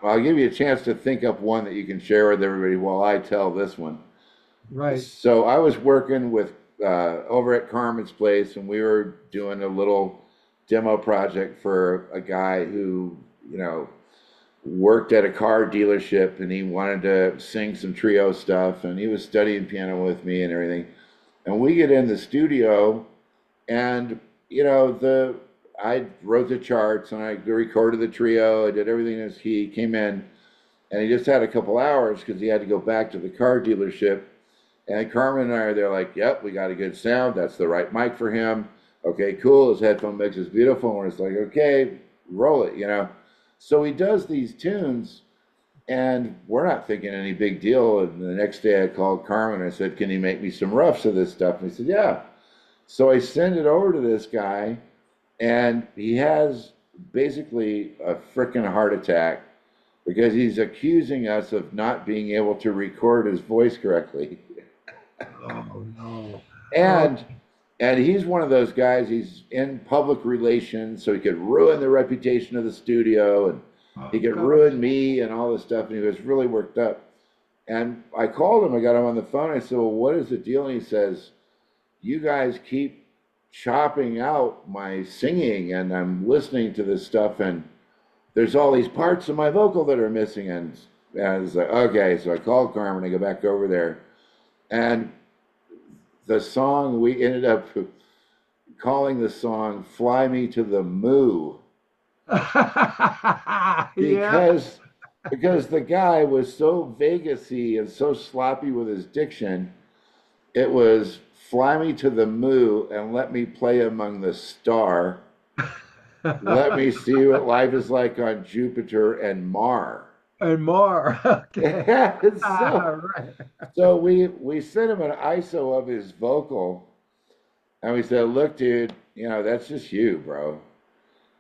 Speaker 1: I'll give you a chance to think up one that you can share with everybody while I tell this one.
Speaker 2: right.
Speaker 1: So I was working with over at Carmen's place, and we were doing a little demo project for a guy who, worked at a car dealership, and he wanted to sing some trio stuff, and he was studying piano with me and everything. And we get in the studio, and I wrote the charts and I recorded the trio. I did everything as he came in, and he just had a couple hours because he had to go back to the car dealership. And Carmen and I are there like, yep, we got a good sound. That's the right mic for him. Okay, cool. His headphone mix is beautiful. And we're just like, okay, roll it. So he does these tunes, and we're not thinking any big deal. And the next day I called Carmen. I said, can you make me some roughs of this stuff? And he said, yeah. So I send it over to this guy, and he has basically a freaking heart attack because he's accusing us of not being able to record his voice correctly.
Speaker 2: Oh no. Oh,
Speaker 1: And he's one of those guys, he's in public relations, so he could ruin the reputation of the studio, and he
Speaker 2: oh
Speaker 1: could
Speaker 2: gosh.
Speaker 1: ruin me and all this stuff, and he was really worked up. And I called him, I got him on the phone, I said, well, what is the deal? And he says, you guys keep chopping out my singing, and I'm listening to this stuff, and there's all these parts of my vocal that are missing. And And I was like, okay. So I called Carmen. I go back over there, and the song we ended up calling the song "Fly Me to the Moo"
Speaker 2: Yeah.
Speaker 1: because the guy was so Vegasy and so sloppy with his diction. It was "Fly Me to the Moo and let me play among the star. Let me see what life is like on Jupiter and Mars."
Speaker 2: And more. Okay.
Speaker 1: And
Speaker 2: All right.
Speaker 1: so we sent him an ISO of his vocal, and we said, "Look, dude, that's just you, bro."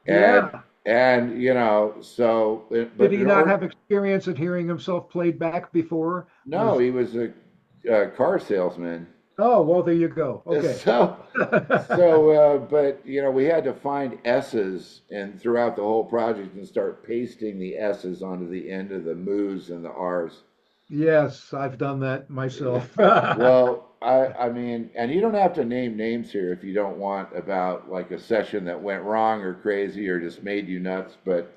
Speaker 1: And
Speaker 2: Yeah.
Speaker 1: but
Speaker 2: Did he
Speaker 1: in
Speaker 2: not
Speaker 1: order,
Speaker 2: have experience at hearing himself played back before?
Speaker 1: no, he was a car salesman.
Speaker 2: Oh, well, there you go. Okay.
Speaker 1: So, but we had to find S's and throughout the whole project and start pasting the S's onto the end of the moos and the R's.
Speaker 2: Yes, I've done that myself.
Speaker 1: Well, I mean, and you don't have to name names here if you don't want about like a session that went wrong or crazy or just made you nuts. But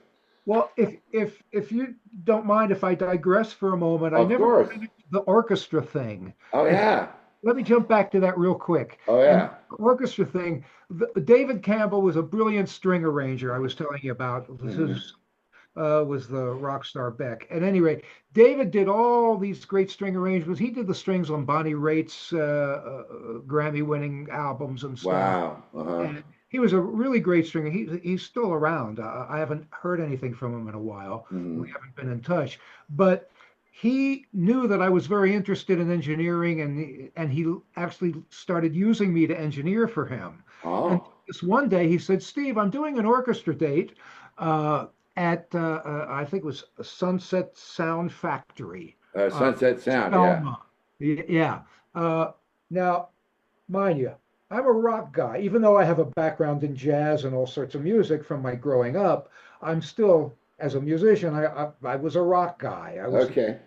Speaker 2: Well, if you don't mind if I digress for a moment, I
Speaker 1: of
Speaker 2: never
Speaker 1: course,
Speaker 2: got into the orchestra thing.
Speaker 1: oh
Speaker 2: If
Speaker 1: yeah,
Speaker 2: Let me jump back to that real quick.
Speaker 1: oh
Speaker 2: And
Speaker 1: yeah,
Speaker 2: the orchestra thing, David Campbell was a brilliant string arranger I was telling you about. This
Speaker 1: hmm
Speaker 2: is was the rock star Beck. At any rate, David did all these great string arrangements. He did the strings on Bonnie Raitt's Grammy-winning albums and stuff.
Speaker 1: wow, uh-huh,
Speaker 2: And he was a really great stringer. He's still around. I haven't heard anything from him in a while. We
Speaker 1: hmm
Speaker 2: haven't been in touch, but he knew that I was very interested in engineering, and he actually started using me to engineer for him. And
Speaker 1: oh,
Speaker 2: this one day he said, "Steve, I'm doing an orchestra date uh, at I think it was Sunset Sound Factory, uh,
Speaker 1: Sunset Sound, yeah,
Speaker 2: Selma. Yeah. Uh, Now, mind you, I'm a rock guy. Even though I have a background in jazz and all sorts of music from my growing up, I'm still, as a musician, I was a rock guy. I was,
Speaker 1: okay,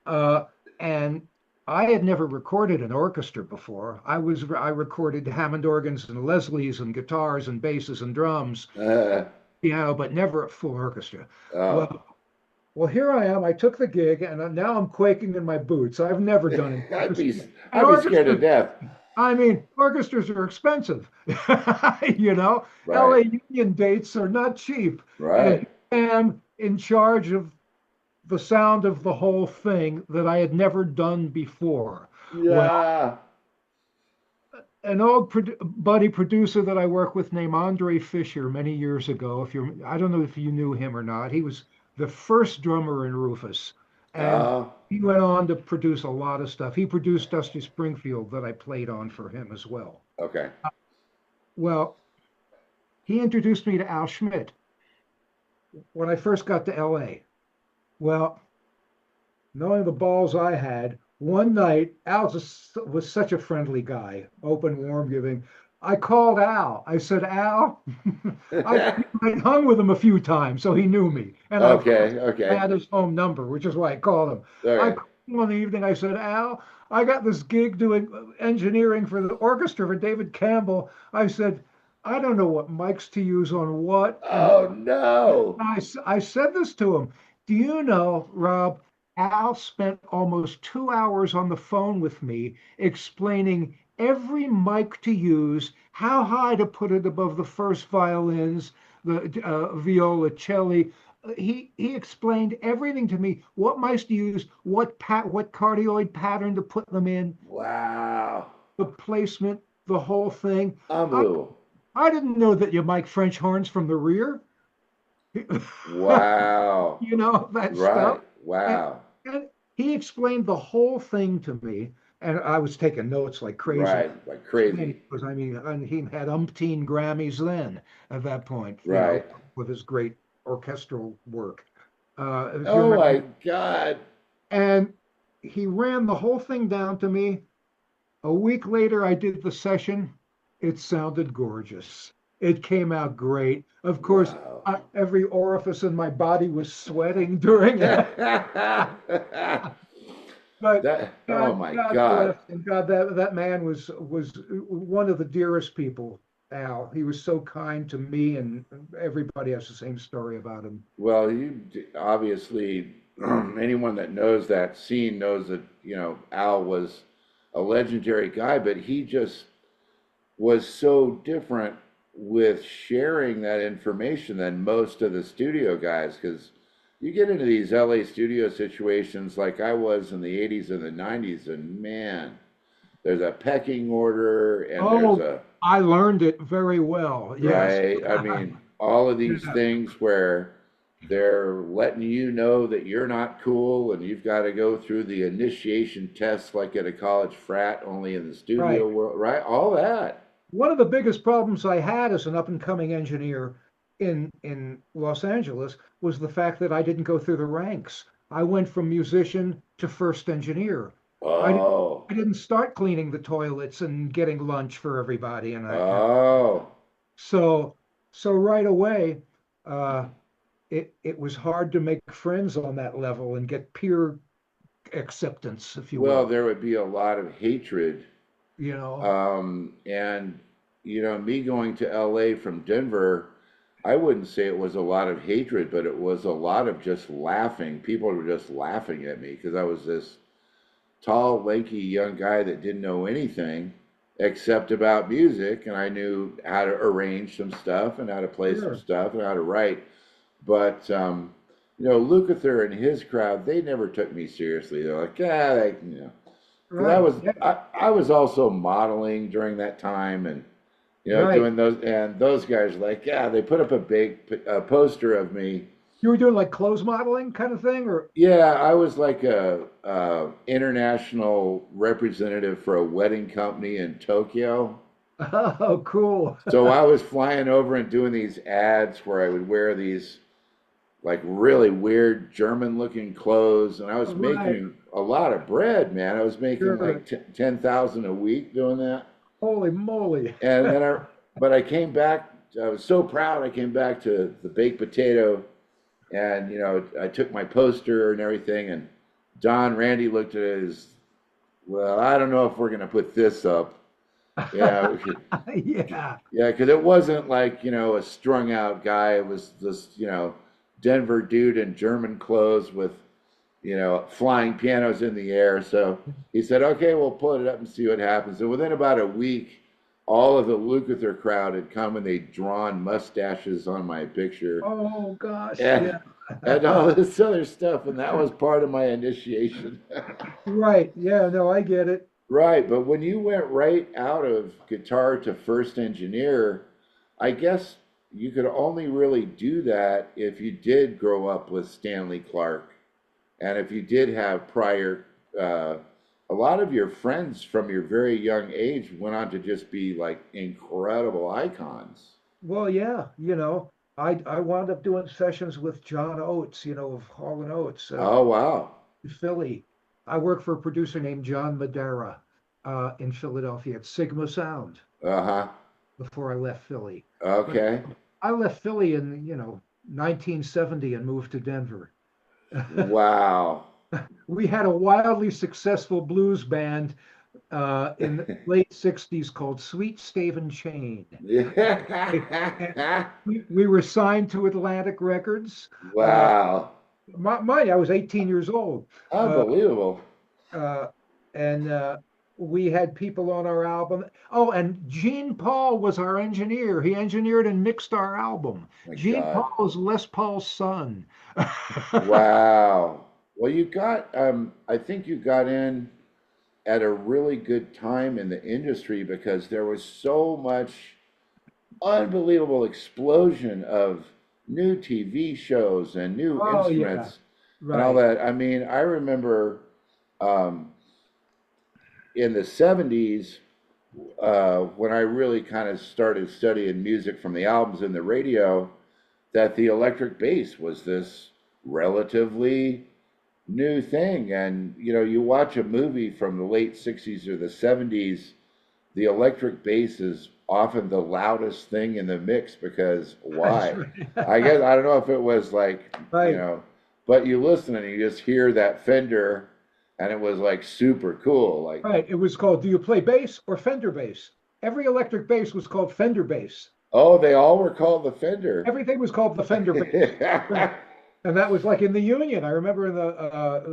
Speaker 2: uh, and I had never recorded an orchestra before. I recorded Hammond organs and Leslie's and guitars and basses and drums,
Speaker 1: uh,
Speaker 2: piano, but never a full orchestra.
Speaker 1: oh,
Speaker 2: Well, here I am. I took the gig, and now I'm quaking in my boots. I've never done an
Speaker 1: I'd
Speaker 2: orchestra.
Speaker 1: be
Speaker 2: And
Speaker 1: I'd be scared to
Speaker 2: orchestra
Speaker 1: death,
Speaker 2: I mean, orchestras are expensive. You know,
Speaker 1: right,
Speaker 2: LA Union dates are not cheap. And
Speaker 1: right,
Speaker 2: here I am in charge of the sound of the whole thing that I had never done before. Well,
Speaker 1: yeah,
Speaker 2: an old buddy producer that I worked with named Andre Fisher many years ago. I don't know if you knew him or not. He was the first drummer in Rufus, and
Speaker 1: oh,
Speaker 2: he went on to produce a lot of stuff. He produced Dusty Springfield that I played on for him as well.
Speaker 1: okay,
Speaker 2: Well, he introduced me to Al Schmidt when I first got to LA. Well, knowing the balls I had, one night, Al just was such a friendly guy, open, warm, giving. I called Al. I said, Al, I hung with him a few times, so he knew me. And of course,
Speaker 1: okay,
Speaker 2: I
Speaker 1: okay,
Speaker 2: had his home number, which is why I called him. I
Speaker 1: okay,
Speaker 2: called him one evening. I said, Al, I got this gig doing engineering for the orchestra for David Campbell. I said, I don't know what mics to use on what. And
Speaker 1: oh no,
Speaker 2: I said this to him. Do you know, Rob, Al spent almost 2 hours on the phone with me explaining every mic to use, how high to put it above the first violins, the viola, cello. He explained everything to me. What mics to use, what cardioid pattern to put them in,
Speaker 1: wow,
Speaker 2: the placement, the whole thing. I,
Speaker 1: unbelievable,
Speaker 2: I didn't know that you mic French horns from the rear.
Speaker 1: wow,
Speaker 2: That stuff.
Speaker 1: right,
Speaker 2: And,
Speaker 1: wow,
Speaker 2: and he explained the whole thing to me, and I was taking notes like crazy.
Speaker 1: right, like crazy,
Speaker 2: Because I mean, and he had umpteen Grammys then at that point,
Speaker 1: right.
Speaker 2: with his great orchestral work. If you
Speaker 1: Oh
Speaker 2: remember,
Speaker 1: my God.
Speaker 2: and he ran the whole thing down to me. A week later, I did the session. It sounded gorgeous. It came out great. Of course,
Speaker 1: Wow.
Speaker 2: every orifice in my body was sweating during it. But
Speaker 1: Oh my
Speaker 2: God
Speaker 1: God.
Speaker 2: bless him. God, that man was one of the dearest people. Al, he was so kind to me, and everybody has the same story about him.
Speaker 1: Well, you obviously anyone that knows that scene knows that, you know, Al was a legendary guy, but he just was so different with sharing that information than most of the studio guys. Because you get into these LA studio situations like I was in the 80s and the 90s, and man, there's a pecking order and there's
Speaker 2: Oh,
Speaker 1: a,
Speaker 2: I learned it very well. Yes.
Speaker 1: right? I mean, all of these
Speaker 2: Yeah.
Speaker 1: things where they're letting you know that you're not cool and you've got to go through the initiation tests like at a college frat, only in the studio
Speaker 2: Right.
Speaker 1: world, right? All that.
Speaker 2: One of the biggest problems I had as an up and coming engineer in Los Angeles was the fact that I didn't go through the ranks. I went from musician to first engineer. I didn't
Speaker 1: Oh,
Speaker 2: I didn't start cleaning the toilets and getting lunch for everybody,
Speaker 1: oh,
Speaker 2: so so right away, uh, it was hard to make friends on that level and get peer acceptance, if you
Speaker 1: well,
Speaker 2: will.
Speaker 1: there would be a lot of hatred.
Speaker 2: You know,
Speaker 1: And, you know, me going to LA from Denver, I wouldn't say it was a lot of hatred, but it was a lot of just laughing. People were just laughing at me because I was this tall, lanky young guy that didn't know anything except about music, and I knew how to arrange some stuff and how to play some
Speaker 2: sure,
Speaker 1: stuff and how to write. But you know, Lukather and his crowd, they never took me seriously. They're like, yeah, they, you know, because
Speaker 2: right, yeah,
Speaker 1: I was also modeling during that time, and you know,
Speaker 2: right.
Speaker 1: doing those, and those guys were like, yeah, they put up a big poster of me.
Speaker 2: You were doing like clothes modeling kind of thing, or
Speaker 1: Yeah, I was like a international representative for a wedding company in Tokyo.
Speaker 2: oh, cool.
Speaker 1: So I was flying over and doing these ads where I would wear these like really weird German looking clothes, and I was
Speaker 2: Right,
Speaker 1: making a lot of bread, man. I was making
Speaker 2: sure.
Speaker 1: like 10,000 a week doing that.
Speaker 2: Holy moly.
Speaker 1: And then but I came back. I was so proud. I came back to the baked potato, and you know, I took my poster and everything. And Don Randy looked at it as, well, I don't know if we're gonna put this up. Yeah,
Speaker 2: Yeah,
Speaker 1: yeah, because it wasn't like, you know, a strung out guy. It was this, you know, Denver dude in German clothes with, you know, flying pianos in the air. So he said, okay, we'll put it up and see what happens. And within about a week, all of the Lukather crowd had come and they'd drawn mustaches on my picture
Speaker 2: oh gosh,
Speaker 1: and,
Speaker 2: yeah.
Speaker 1: and all this other stuff. And that was part of my initiation.
Speaker 2: Right, yeah, no, I get it.
Speaker 1: Right, but when you went right out of guitar to first engineer, I guess you could only really do that if you did grow up with Stanley Clark, and if you did have prior. A lot of your friends from your very young age went on to just be like incredible icons.
Speaker 2: Well, yeah, I wound up doing sessions with John Oates, of Hall and Oates,
Speaker 1: Oh wow.
Speaker 2: in Philly. I work for a producer named John Madera, in Philadelphia at Sigma Sound
Speaker 1: Uh-huh.
Speaker 2: before I left Philly. But
Speaker 1: Okay.
Speaker 2: I left Philly in, 1970 and moved to Denver.
Speaker 1: Wow.
Speaker 2: We had a wildly successful blues band in the late 60s called Sweet Stave and Chain. And
Speaker 1: Yeah.
Speaker 2: we were signed to Atlantic Records. Uh,
Speaker 1: Wow.
Speaker 2: I was 18 years old. Uh,
Speaker 1: Unbelievable.
Speaker 2: uh, and we had people on our album. Oh, and Gene Paul was our engineer. He engineered and mixed our album.
Speaker 1: My
Speaker 2: Gene
Speaker 1: God.
Speaker 2: Paul is Les Paul's son.
Speaker 1: Wow. Well, I think you got in at a really good time in the industry because there was so much unbelievable explosion of new TV shows and new
Speaker 2: Oh, yeah,
Speaker 1: instruments and all
Speaker 2: right.
Speaker 1: that. I mean, I remember um, in the 70s when I really kind of started studying music from the albums and the radio, that the electric bass was this relatively new thing. And, you know, you watch a movie from the late 60s or the 70s, the electric bass is often the loudest thing in the mix because
Speaker 2: That's
Speaker 1: why? I
Speaker 2: right.
Speaker 1: guess I don't know if it was like, you
Speaker 2: Right.
Speaker 1: know, but you listen and you just hear that Fender and it was like super cool. Like,
Speaker 2: Right. It was called, do you play bass or Fender bass? Every electric bass was called Fender bass.
Speaker 1: oh, they all were called the Fender.
Speaker 2: Everything was called the Fender bass. Right. And that was like in the union. I remember in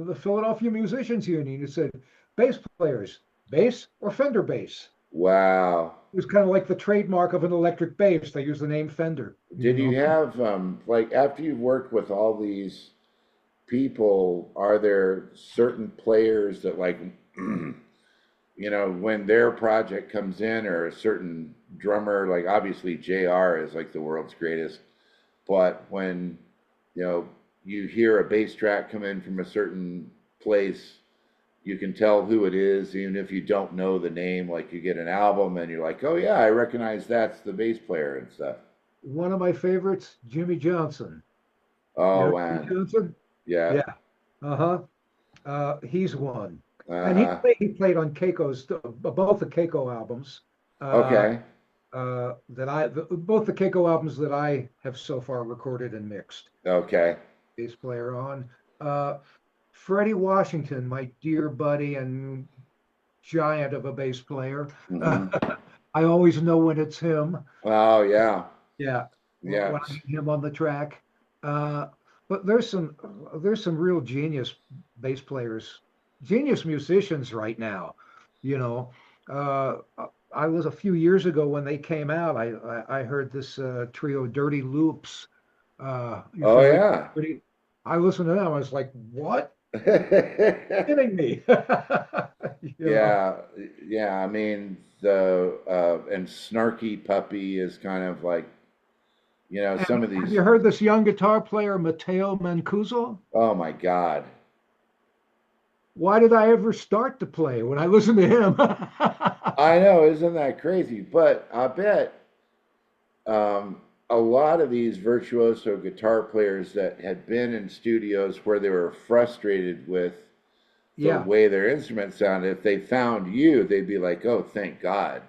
Speaker 2: the Philadelphia Musicians Union, it said bass players, bass or Fender bass.
Speaker 1: Wow.
Speaker 2: It was kind of like the trademark of an electric bass. They use the name Fender,
Speaker 1: Did you have like after you've worked with all these people, are there certain players that like when their project comes in or a certain drummer, like obviously JR is like the world's greatest, but when you know you hear a bass track come in from a certain place, you can tell who it is even if you don't know the name. Like you get an album and you're like, oh yeah, I recognize that's the bass player and stuff.
Speaker 2: one of my favorites, Jimmy Johnson. You
Speaker 1: Oh
Speaker 2: know Jimmy
Speaker 1: man,
Speaker 2: Johnson?
Speaker 1: yeah,
Speaker 2: Yeah. Uh-huh. He's one. And
Speaker 1: uh-huh,
Speaker 2: he played on Keiko's both the Keiko albums. Uh,
Speaker 1: okay,
Speaker 2: both the Keiko albums that I have so far recorded and mixed.
Speaker 1: okay,
Speaker 2: Bass player on. Uh, Freddie Washington, my dear buddy and giant of a bass player.
Speaker 1: hmm,
Speaker 2: I always know when it's him.
Speaker 1: oh yeah,
Speaker 2: Yeah,
Speaker 1: yeah,
Speaker 2: when I get him on the track. Uh, but there's some real genius bass players, genius musicians right now. You know, uh, I was a few years ago when they came out. I heard this trio, Dirty Loops. You
Speaker 1: oh
Speaker 2: familiar?
Speaker 1: yeah.
Speaker 2: I listened to them. I was like, "What? Kidding me?" You know.
Speaker 1: Yeah, yeah. I mean, the and Snarky Puppy is kind of like, some
Speaker 2: And
Speaker 1: of
Speaker 2: have
Speaker 1: these.
Speaker 2: you heard this young guitar player, Matteo Mancuso?
Speaker 1: Oh my God.
Speaker 2: Why did I ever start to play when I listened to him?
Speaker 1: I know, isn't that crazy? But I bet a lot of these virtuoso guitar players that had been in studios where they were frustrated with the
Speaker 2: Yeah.
Speaker 1: way their instrument sounded, if they found you, they'd be like, "Oh, thank God."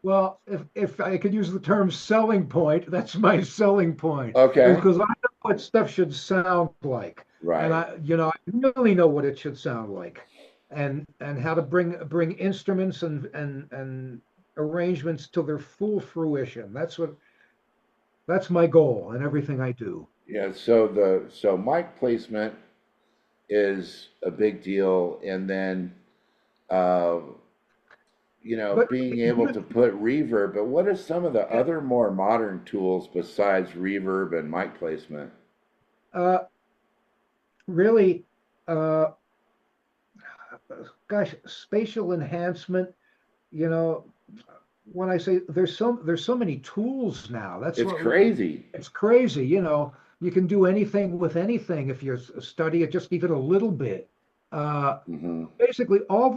Speaker 2: Well, if I could use the term selling point, that's my selling point
Speaker 1: Okay.
Speaker 2: because I know what stuff should sound like, and
Speaker 1: Right.
Speaker 2: I really know what it should sound like, and how to bring instruments and arrangements to their full fruition. That's my goal in everything I do.
Speaker 1: Yeah. So mic placement is a big deal, and then uh,
Speaker 2: But
Speaker 1: being able to put reverb. But what are some of the other more modern tools besides reverb and mic placement?
Speaker 2: uh, really, uh, gosh, spatial enhancement. You know, when I say there's so many tools now. That's
Speaker 1: It's
Speaker 2: what
Speaker 1: crazy.
Speaker 2: it's crazy. You can do anything with anything if you study it just even a little bit. Uh,
Speaker 1: Hmm.
Speaker 2: Basically, all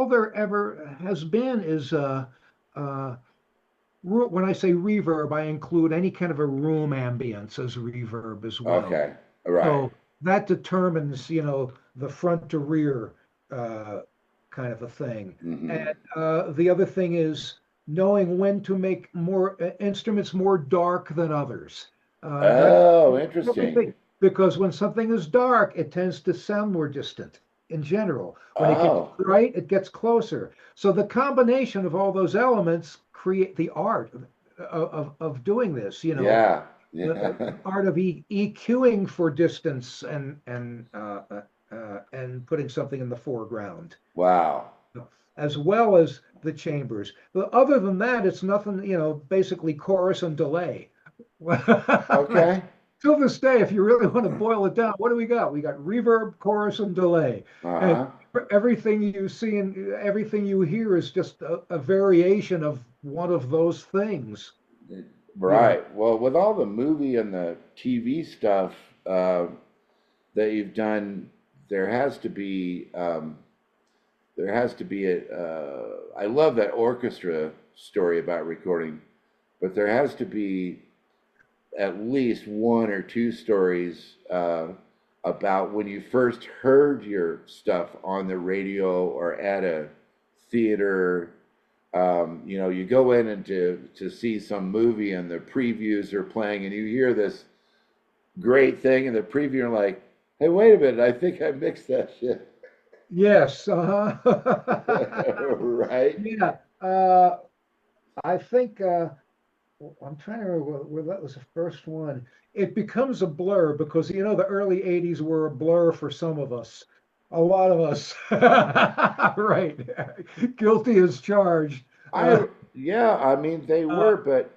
Speaker 2: there ever has been is uh, when I say reverb, I include any kind of a room ambience as reverb as well.
Speaker 1: Okay. All right.
Speaker 2: So that determines, the front to rear uh, kind of a thing.
Speaker 1: Hmm.
Speaker 2: And the other thing is knowing when to make more instruments more dark than others. That's
Speaker 1: Oh,
Speaker 2: really
Speaker 1: interesting.
Speaker 2: big because when something is dark, it tends to sound more distant in general. When it gets
Speaker 1: Oh,
Speaker 2: bright, it gets closer. So the combination of all those elements create the art of doing this.
Speaker 1: yeah.
Speaker 2: The
Speaker 1: Yeah.
Speaker 2: art of EQing for distance and putting something in the foreground,
Speaker 1: Wow.
Speaker 2: as well as the chambers. But other than that, it's nothing, basically chorus and delay.
Speaker 1: Okay.
Speaker 2: Till this day, if you really want to boil it down, what do we got? We got reverb, chorus, and delay. And
Speaker 1: Uh-huh.
Speaker 2: everything you see and everything you hear is just a variation of one of those things, you know.
Speaker 1: Right. Well, with all the movie and the TV stuff uh, that you've done, there has to be I love that orchestra story about recording, but there has to be at least one or two stories about when you first heard your stuff on the radio or at a theater. You go in and to see some movie and the previews are playing, and you hear this great thing in the preview, and like, hey, wait a minute, I think I mixed that shit.
Speaker 2: Yes, uh-huh.
Speaker 1: Right?
Speaker 2: Yeah. I think I'm trying to remember where that was the first one. It becomes a blur because the early '80s were a blur for some of us, a lot of us. Right, guilty as charged. Uh,
Speaker 1: Yeah, I mean, they
Speaker 2: uh,
Speaker 1: were, but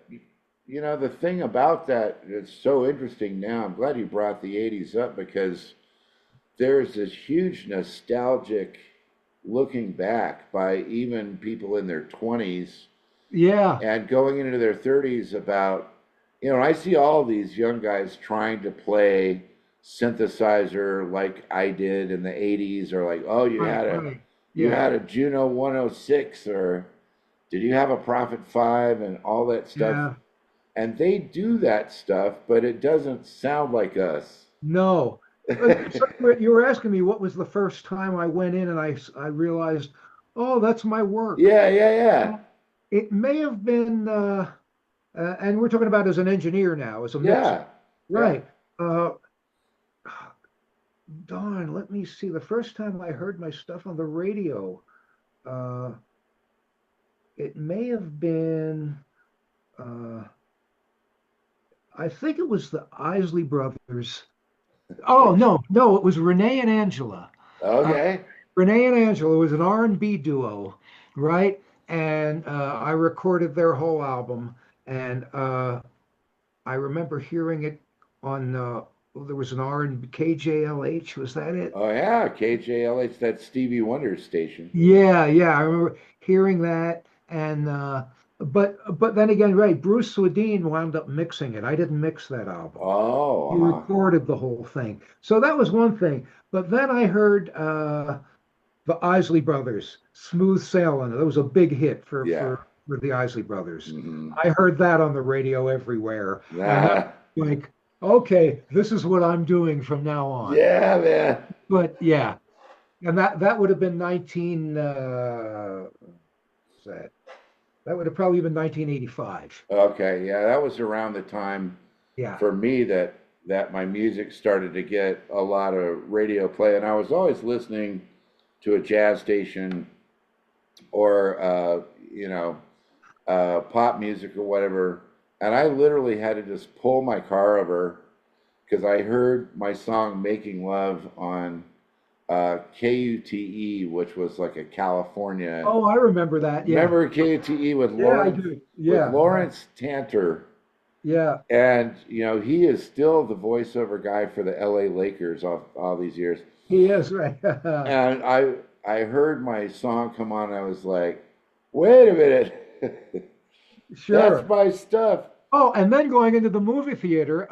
Speaker 1: the thing about that is so interesting now. I'm glad you brought the 80s up because there's this huge nostalgic looking back by even people in their 20s
Speaker 2: yeah,
Speaker 1: and going into their 30s about, I see all these young guys trying to play synthesizer like I did in the 80s, or like, oh,
Speaker 2: right, right,
Speaker 1: you
Speaker 2: yeah,
Speaker 1: had a Juno 106, or did you have a Prophet 5 and all that stuff?
Speaker 2: yeah.
Speaker 1: And they do that stuff, but it doesn't sound like us.
Speaker 2: No. So you were asking me what was the first time I went in and I realized, oh, that's my work.
Speaker 1: Yeah, yeah, yeah.
Speaker 2: It may have been, and we're talking about as an engineer now, as a mixer,
Speaker 1: Yeah, yeah.
Speaker 2: right? Uh, Darn, let me see. The first time I heard my stuff on the radio, uh, it may have been, uh, I think it was the Isley Brothers. Oh, no, no, it was Renee and Angela. Uh,
Speaker 1: Okay.
Speaker 2: Renee and Angela was an R&B duo, right? And I recorded their whole album, and I remember hearing it on. There was an R&B KJLH. Was that it?
Speaker 1: Oh yeah, KJLH, that Stevie Wonder station.
Speaker 2: Yeah, yeah. I remember hearing that, and but then again, right? Bruce Swedien wound up mixing it. I didn't mix that album.
Speaker 1: Oh,
Speaker 2: He recorded the whole thing, so that was one thing. But then I heard the Isley Brothers, "Smooth Sailing." That was a big hit
Speaker 1: yeah.
Speaker 2: for the Isley Brothers.
Speaker 1: Hmm.
Speaker 2: I heard that on the radio everywhere, and I
Speaker 1: Nah.
Speaker 2: was like, okay, this is what I'm doing from now on.
Speaker 1: Yeah, man.
Speaker 2: But yeah, and that would have been 19. What's that? That would have probably been 1985.
Speaker 1: Okay, yeah, that was around the time
Speaker 2: Yeah.
Speaker 1: for me that my music started to get a lot of radio play, and I was always listening to a jazz station or pop music or whatever, and I literally had to just pull my car over because I heard my song "Making Love" on KUTE, which was like a California.
Speaker 2: Oh, I remember that. Yeah.
Speaker 1: Remember KUTE
Speaker 2: Yeah, I do.
Speaker 1: With
Speaker 2: Yeah.
Speaker 1: Lawrence Tanter,
Speaker 2: Yeah.
Speaker 1: and he is still the voiceover guy for the LA Lakers all these years.
Speaker 2: He is right.
Speaker 1: And I heard my song come on, and I was like, wait a minute, that's
Speaker 2: Sure.
Speaker 1: my stuff.
Speaker 2: Oh, and then going into the movie theater,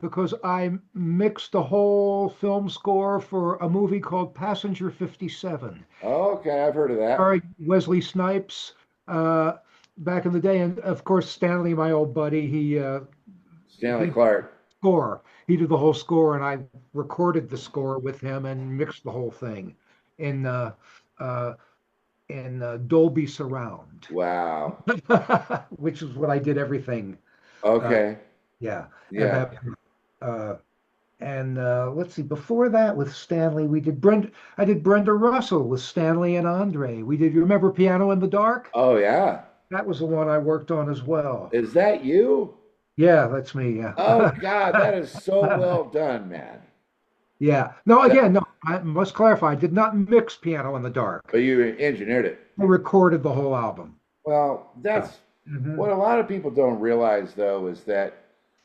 Speaker 2: because I mixed the whole film score for a movie called Passenger 57,
Speaker 1: Okay, I've heard of that.
Speaker 2: starring Wesley Snipes, uh, back in the day. And of course, Stanley, my old buddy,
Speaker 1: Stanley
Speaker 2: he
Speaker 1: Clark.
Speaker 2: score. He did the whole score, and I recorded the score with him and mixed the whole thing in uh, Dolby Surround,
Speaker 1: Wow.
Speaker 2: which is what I did everything. Uh,
Speaker 1: Okay.
Speaker 2: yeah, and
Speaker 1: Yeah.
Speaker 2: that uh, and let's see. Before that, with Stanley, we did Brenda. I did Brenda Russell with Stanley and Andre. We did. You remember Piano in the Dark?
Speaker 1: Oh yeah.
Speaker 2: That was the one I worked on as well.
Speaker 1: Is that you?
Speaker 2: Yeah, that's me. Yeah.
Speaker 1: Oh God, that is so well done, man.
Speaker 2: Yeah. No,
Speaker 1: That,
Speaker 2: again, no, I must clarify. I did not mix Piano in the Dark.
Speaker 1: but you engineered it.
Speaker 2: I recorded the whole album.
Speaker 1: Well,
Speaker 2: Yeah.
Speaker 1: that's
Speaker 2: Hmm.
Speaker 1: what a lot of people don't realize, though, is that,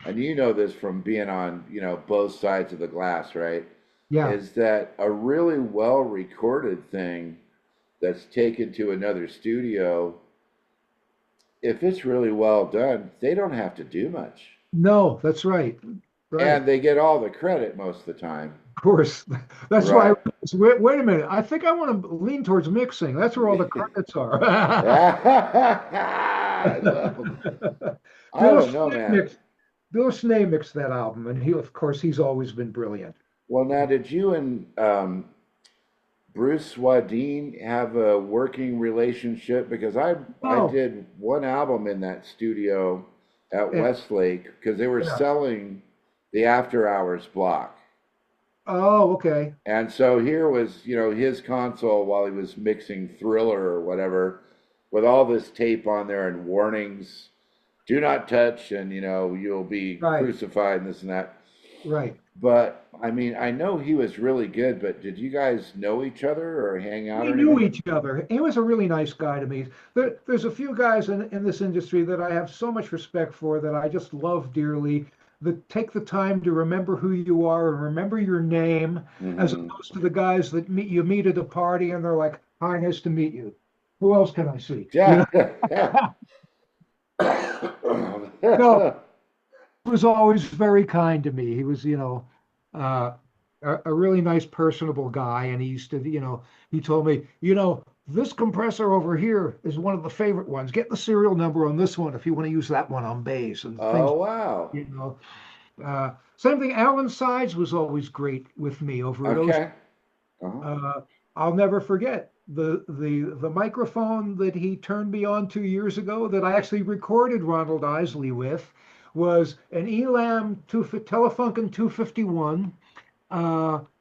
Speaker 1: and you know this from being on, both sides of the glass, right?
Speaker 2: Yeah.
Speaker 1: Is that a really well recorded thing that's taken to another studio, if it's really well done, they don't have to do much.
Speaker 2: No, that's right. Right.
Speaker 1: And they get all the credit most of the time.
Speaker 2: Of course. That's why.
Speaker 1: Right.
Speaker 2: Wait a minute. I think I want to lean towards mixing. That's where all the credits are.
Speaker 1: Well, I
Speaker 2: Bill
Speaker 1: don't know,
Speaker 2: Schnee
Speaker 1: man.
Speaker 2: mixed. Bill Schnee mixed that album, and of course, he's always been brilliant.
Speaker 1: Well, now, did you and Bruce Swadine have a working relationship? Because I
Speaker 2: Oh,
Speaker 1: did one album in that studio at
Speaker 2: yeah.
Speaker 1: Westlake because they were
Speaker 2: Yeah.
Speaker 1: selling the After Hours block.
Speaker 2: Oh, okay.
Speaker 1: And so here was, his console while he was mixing Thriller or whatever, with all this tape on there and warnings do not touch, and you'll be
Speaker 2: Right,
Speaker 1: crucified and this and that.
Speaker 2: right.
Speaker 1: But I mean, I know he was really good, but did you guys know each other or hang out
Speaker 2: We
Speaker 1: or
Speaker 2: knew
Speaker 1: anything?
Speaker 2: each other. He was a really nice guy to me. There's a few guys in this industry that I have so much respect for that I just love dearly. That take the time to remember who you are and remember your name, as
Speaker 1: Hmm.
Speaker 2: opposed to the guys that you meet at a party and they're like, "Hi, nice to meet you. Who else can I see?"
Speaker 1: Yeah.
Speaker 2: No, he was always very kind to me. He was, uh, a really nice, personable guy. And he used to, he told me, this compressor over here is one of the favorite ones. Get the serial number on this one if you want to use that one on bass and things,
Speaker 1: Oh, wow.
Speaker 2: you know. Same thing. Alan Sides was always great with me over at Ocean.
Speaker 1: Okay. Uh-huh.
Speaker 2: I'll never forget the microphone that he turned me on 2 years ago that I actually recorded Ronald Isley with was an Elam Telefunken 251,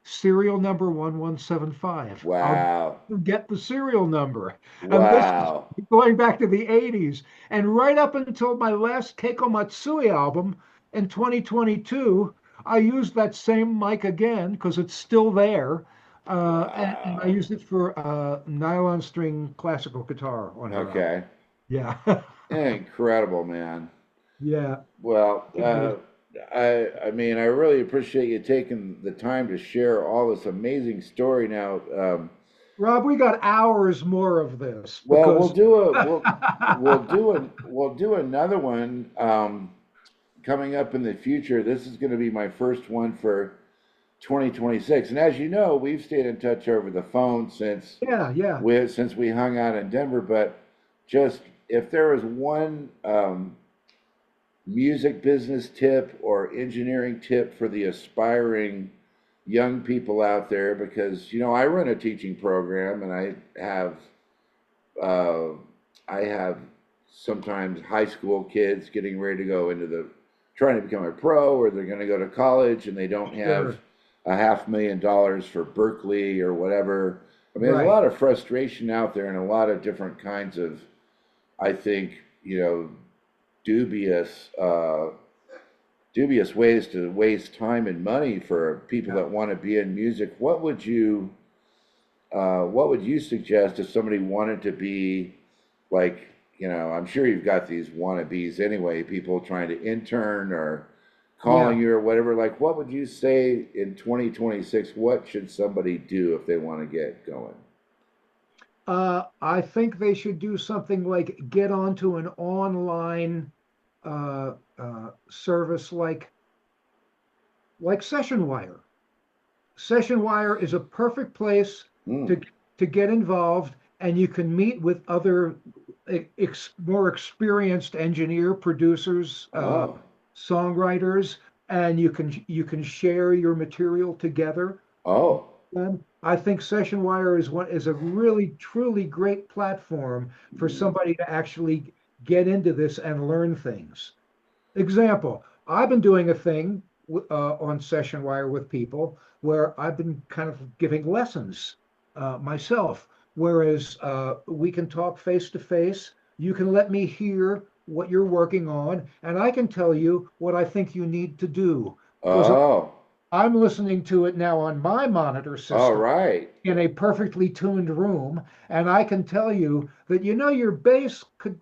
Speaker 2: serial number 1175. I'll
Speaker 1: Wow.
Speaker 2: get the serial number. And this is
Speaker 1: Wow.
Speaker 2: going back to the 80s. And right up until my last Keiko Matsui album in 2022, I used that same mic again because it's still there. And I
Speaker 1: Wow.
Speaker 2: used it for nylon string classical guitar on her album.
Speaker 1: Okay.
Speaker 2: Yeah.
Speaker 1: Incredible, man.
Speaker 2: Yeah.
Speaker 1: Well,
Speaker 2: It is.
Speaker 1: I mean, I really appreciate you taking the time to share all this amazing story. Now,
Speaker 2: Rob, we got hours more of this
Speaker 1: well,
Speaker 2: because
Speaker 1: we'll do another one coming up in the future. This is going to be my first one for 2026, and as you know, we've stayed in touch over the phone
Speaker 2: yeah, yeah.
Speaker 1: since we hung out in Denver. But just if there was one music business tip or engineering tip for the aspiring young people out there, because I run a teaching program and uh, I have sometimes high school kids getting ready to go into the trying to become a pro, or they're going to go to college and they don't have
Speaker 2: Sure.
Speaker 1: $500,000 for Berkeley or whatever. I mean, there's a
Speaker 2: Right.
Speaker 1: lot of frustration out there and a lot of different kinds of, I think, dubious dubious ways to waste time and money for people
Speaker 2: Yeah.
Speaker 1: that want to be in music. What would you suggest if somebody wanted to be like, I'm sure you've got these wannabes anyway, people trying to intern or calling
Speaker 2: Yeah.
Speaker 1: you or whatever. Like, what would you say in 2026? What should somebody do if they want to get going?
Speaker 2: I think they should do something like get onto an online service like SessionWire. SessionWire is a perfect place
Speaker 1: Hmm.
Speaker 2: to to get involved, and you can meet with other more experienced engineer producers,
Speaker 1: Oh.
Speaker 2: songwriters, and you can share your material together.
Speaker 1: Oh.
Speaker 2: I think SessionWire is a really truly great platform for
Speaker 1: Hmm.
Speaker 2: somebody to actually get into this and learn things. Example, I've been doing a thing on SessionWire with people where I've been kind of giving lessons myself, whereas we can talk face to face. You can let me hear what you're working on, and I can tell you what I think you need to do because
Speaker 1: Oh.
Speaker 2: I'm listening to it now on my monitor
Speaker 1: All
Speaker 2: system
Speaker 1: right.
Speaker 2: in a perfectly tuned room, and I can tell you that your bass could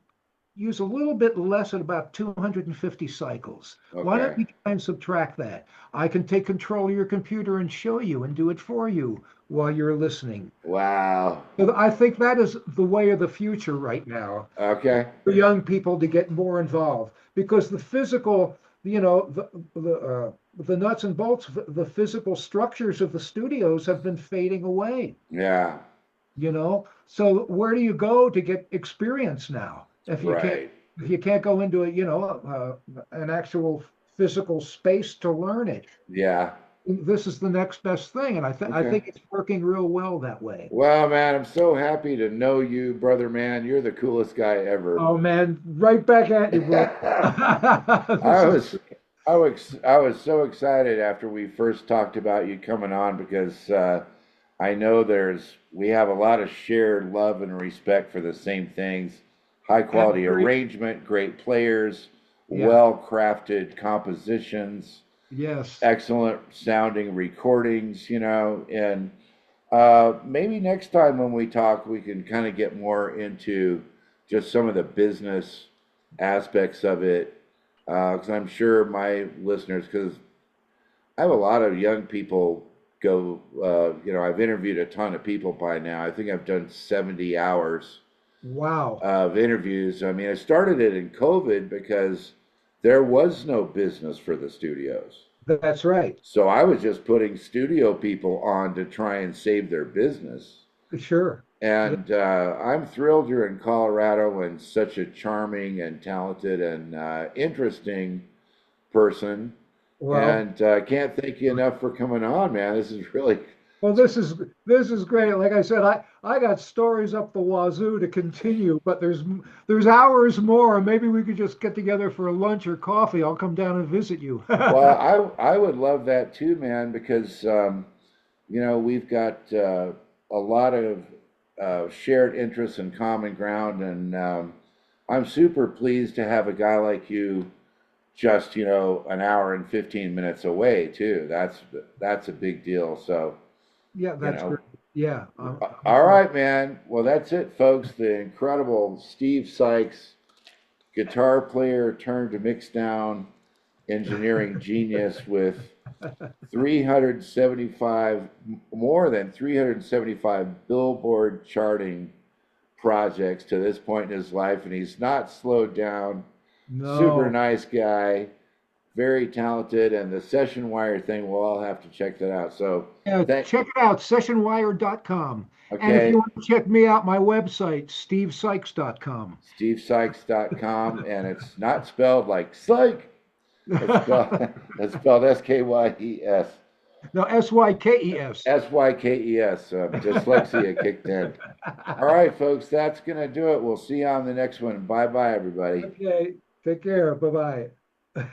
Speaker 2: use a little bit less at about 250 cycles. Why don't
Speaker 1: Okay.
Speaker 2: you try and subtract that? I can take control of your computer and show you and do it for you while you're listening.
Speaker 1: Wow.
Speaker 2: So I think that is the way of the future right now
Speaker 1: Okay.
Speaker 2: for young people to get more involved because the physical, the nuts and bolts, the physical structures of the studios have been fading away.
Speaker 1: Yeah.
Speaker 2: So where do you go to get experience now
Speaker 1: Right.
Speaker 2: if you can't go into an actual physical space to learn it?
Speaker 1: Yeah.
Speaker 2: This is the next best thing, and I
Speaker 1: Okay.
Speaker 2: think it's working real well that way.
Speaker 1: Well, man, I'm so happy to know you, brother, man. You're the coolest guy ever.
Speaker 2: Oh man, right back at you, bro. This
Speaker 1: I
Speaker 2: is
Speaker 1: was, I was so excited after we first talked about you coming on because I know we have a lot of shared love and respect for the same things. High
Speaker 2: and
Speaker 1: quality
Speaker 2: very
Speaker 1: arrangement, great players,
Speaker 2: Yeah.
Speaker 1: well-crafted compositions,
Speaker 2: Yes.
Speaker 1: excellent sounding recordings, and maybe next time when we talk, we can kind of get more into just some of the business aspects of it. Because I'm sure my listeners, because I have a lot of young people go, I've interviewed a ton of people by now. I think I've done 70 hours
Speaker 2: Wow.
Speaker 1: of interviews. I mean, I started it in COVID because there was no business for the studios.
Speaker 2: That's right.
Speaker 1: So I was just putting studio people on to try and save their business.
Speaker 2: Sure. Yeah.
Speaker 1: And I'm thrilled you're in Colorado and such a charming and talented and interesting person.
Speaker 2: Well,
Speaker 1: And can't thank you enough for coming on, man. This is really,
Speaker 2: well, this is great. Like I said, I got stories up the wazoo to continue, but there's hours more. Maybe we could just get together for lunch or coffee. I'll come down and visit you.
Speaker 1: well, I would love that too, man, because we've got a lot of shared interests and common ground, and I'm super pleased to have a guy like you just an hour and 15 minutes away too. That's a big deal. So
Speaker 2: Yeah,
Speaker 1: you
Speaker 2: that's
Speaker 1: know,
Speaker 2: great. Yeah.
Speaker 1: all right, man. Well, that's it, folks. The incredible Steve Sykes, guitar player turned to mixdown engineering genius with 375, more than 375 Billboard charting projects to this point in his life, and he's not slowed down. Super
Speaker 2: No.
Speaker 1: nice guy, very talented, and the Session Wire thing, we'll all have to check that out. So,
Speaker 2: Yeah,
Speaker 1: thank,
Speaker 2: check it out, sessionwire.com. And if you
Speaker 1: okay,
Speaker 2: want to check me out, my website, stevesykes.com.
Speaker 1: SteveSykes.com, and it's not spelled like psych. It's spelled it's spelled Skys.
Speaker 2: No, Sykes.
Speaker 1: Sykes. Dyslexia kicked in. All right, folks, that's gonna do it. We'll see you on the next one. Bye bye, everybody.
Speaker 2: Okay, take care. Bye bye.